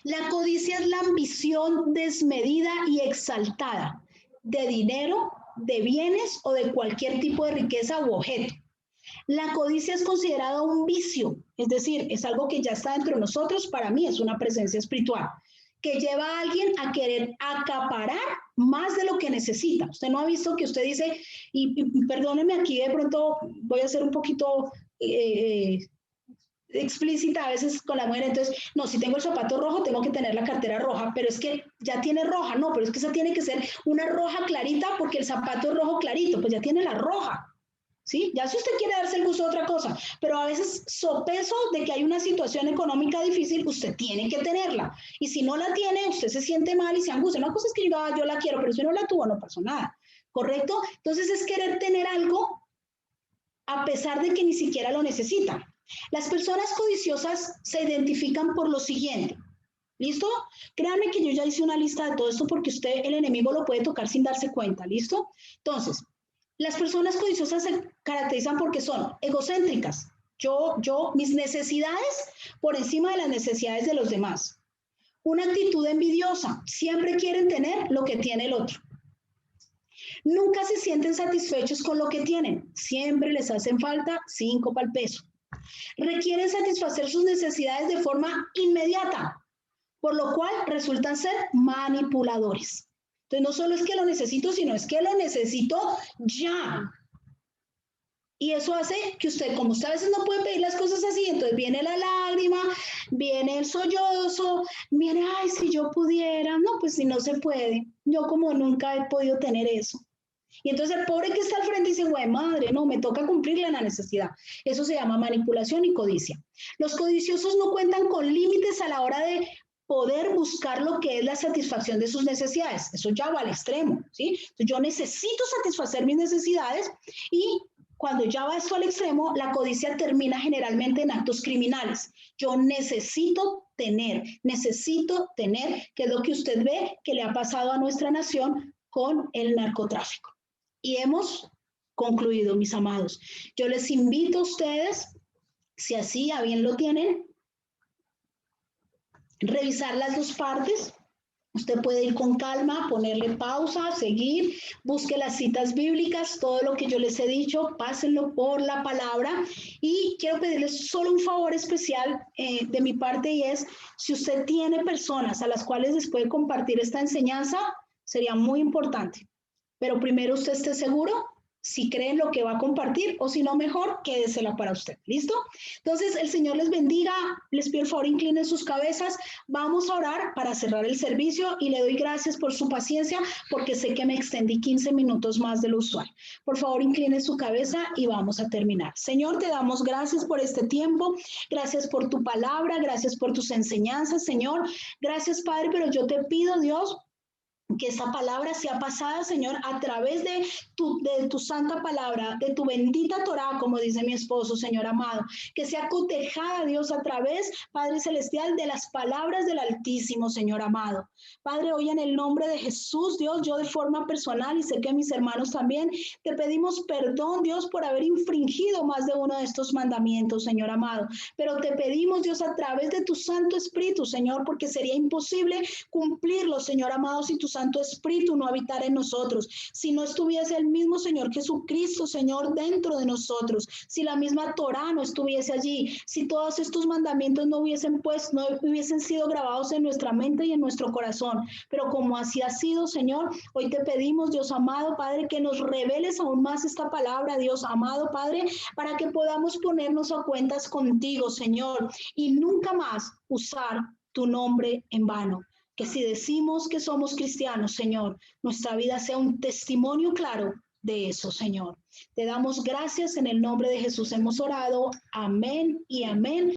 La codicia es la ambición desmedida y exaltada de dinero, de bienes o de cualquier tipo de riqueza u objeto. La codicia es considerada un vicio, es decir, es algo que ya está dentro de nosotros, para mí es una presencia espiritual, que lleva a alguien a querer acaparar más de lo que necesita. Usted no ha visto que usted dice, y perdóneme aquí de pronto voy a ser un poquito explícita a veces con la mujer, entonces, no, si tengo el zapato rojo, tengo que tener la cartera roja, pero es que ya tiene roja, no, pero es que esa tiene que ser una roja clarita porque el zapato es rojo clarito, pues ya tiene la roja, ¿sí? Ya si usted quiere darse el gusto de otra cosa, pero a veces sopeso de que hay una situación económica difícil, usted tiene que tenerla, y si no la tiene, usted se siente mal y se angustia. Una cosa es que yo la quiero, pero si no la tuvo, no pasó nada, ¿correcto? Entonces es querer tener algo a pesar de que ni siquiera lo necesitan. Las personas codiciosas se identifican por lo siguiente. ¿Listo? Créanme que yo ya hice una lista de todo esto porque usted, el enemigo, lo puede tocar sin darse cuenta. ¿Listo? Entonces, las personas codiciosas se caracterizan porque son egocéntricas. Mis necesidades por encima de las necesidades de los demás. Una actitud envidiosa. Siempre quieren tener lo que tiene el otro. Nunca se sienten satisfechos con lo que tienen. Siempre les hacen falta 5 para el peso. Requieren satisfacer sus necesidades de forma inmediata, por lo cual resultan ser manipuladores. Entonces, no solo es que lo necesito, sino es que lo necesito ya. Y eso hace que usted, como usted a veces no puede pedir las cosas así, entonces viene la lágrima, viene el sollozo, viene, ay, si yo pudiera, no, pues si no se puede, yo como nunca he podido tener eso. Y entonces el pobre que está al frente dice, güey, madre, no, me toca cumplirle la necesidad. Eso se llama manipulación y codicia. Los codiciosos no cuentan con límites a la hora de poder buscar lo que es la satisfacción de sus necesidades. Eso ya va al extremo, ¿sí? Entonces, yo necesito satisfacer mis necesidades y cuando ya va esto al extremo, la codicia termina generalmente en actos criminales. Yo necesito tener, que es lo que usted ve que le ha pasado a nuestra nación con el narcotráfico. Y hemos concluido, mis amados. Yo les invito a ustedes, si así a bien lo tienen, revisar las dos partes. Usted puede ir con calma, ponerle pausa, seguir, busque las citas bíblicas, todo lo que yo les he dicho, pásenlo por la palabra. Y quiero pedirles solo un favor especial de mi parte, y es, si usted tiene personas a las cuales les puede compartir esta enseñanza, sería muy importante. Pero primero usted esté seguro si creen lo que va a compartir, o si no, mejor quédesela para usted. ¿Listo? Entonces, el Señor les bendiga. Les pido el favor, inclinen sus cabezas. Vamos a orar para cerrar el servicio y le doy gracias por su paciencia porque sé que me extendí 15 minutos más de lo usual. Por favor, incline su cabeza y vamos a terminar. Señor, te damos gracias por este tiempo. Gracias por tu palabra. Gracias por tus enseñanzas, Señor. Gracias, Padre, pero yo te pido, Dios, que esa palabra sea pasada, Señor, a través de tu santa palabra, de tu bendita Torá, como dice mi esposo, Señor amado, que sea cotejada, Dios, a través, Padre Celestial, de las palabras del Altísimo, Señor amado. Padre, hoy en el nombre de Jesús, Dios, yo de forma personal, y sé que mis hermanos también, te pedimos perdón, Dios, por haber infringido más de uno de estos mandamientos, Señor amado. Pero te pedimos, Dios, a través de tu Santo Espíritu, Señor, porque sería imposible cumplirlo, Señor amado, si tu Santo Espíritu no habitara en nosotros, si no estuviese el mismo Señor Jesucristo, Señor, dentro de nosotros, si la misma Torá no estuviese allí, si todos estos mandamientos no hubiesen sido grabados en nuestra mente y en nuestro corazón. Pero como así ha sido, Señor, hoy te pedimos, Dios amado, Padre, que nos reveles aún más esta palabra, Dios amado, Padre, para que podamos ponernos a cuentas contigo, Señor, y nunca más usar tu nombre en vano. Que si decimos que somos cristianos, Señor, nuestra vida sea un testimonio claro de eso, Señor. Te damos gracias, en el nombre de Jesús hemos orado. Amén y amén.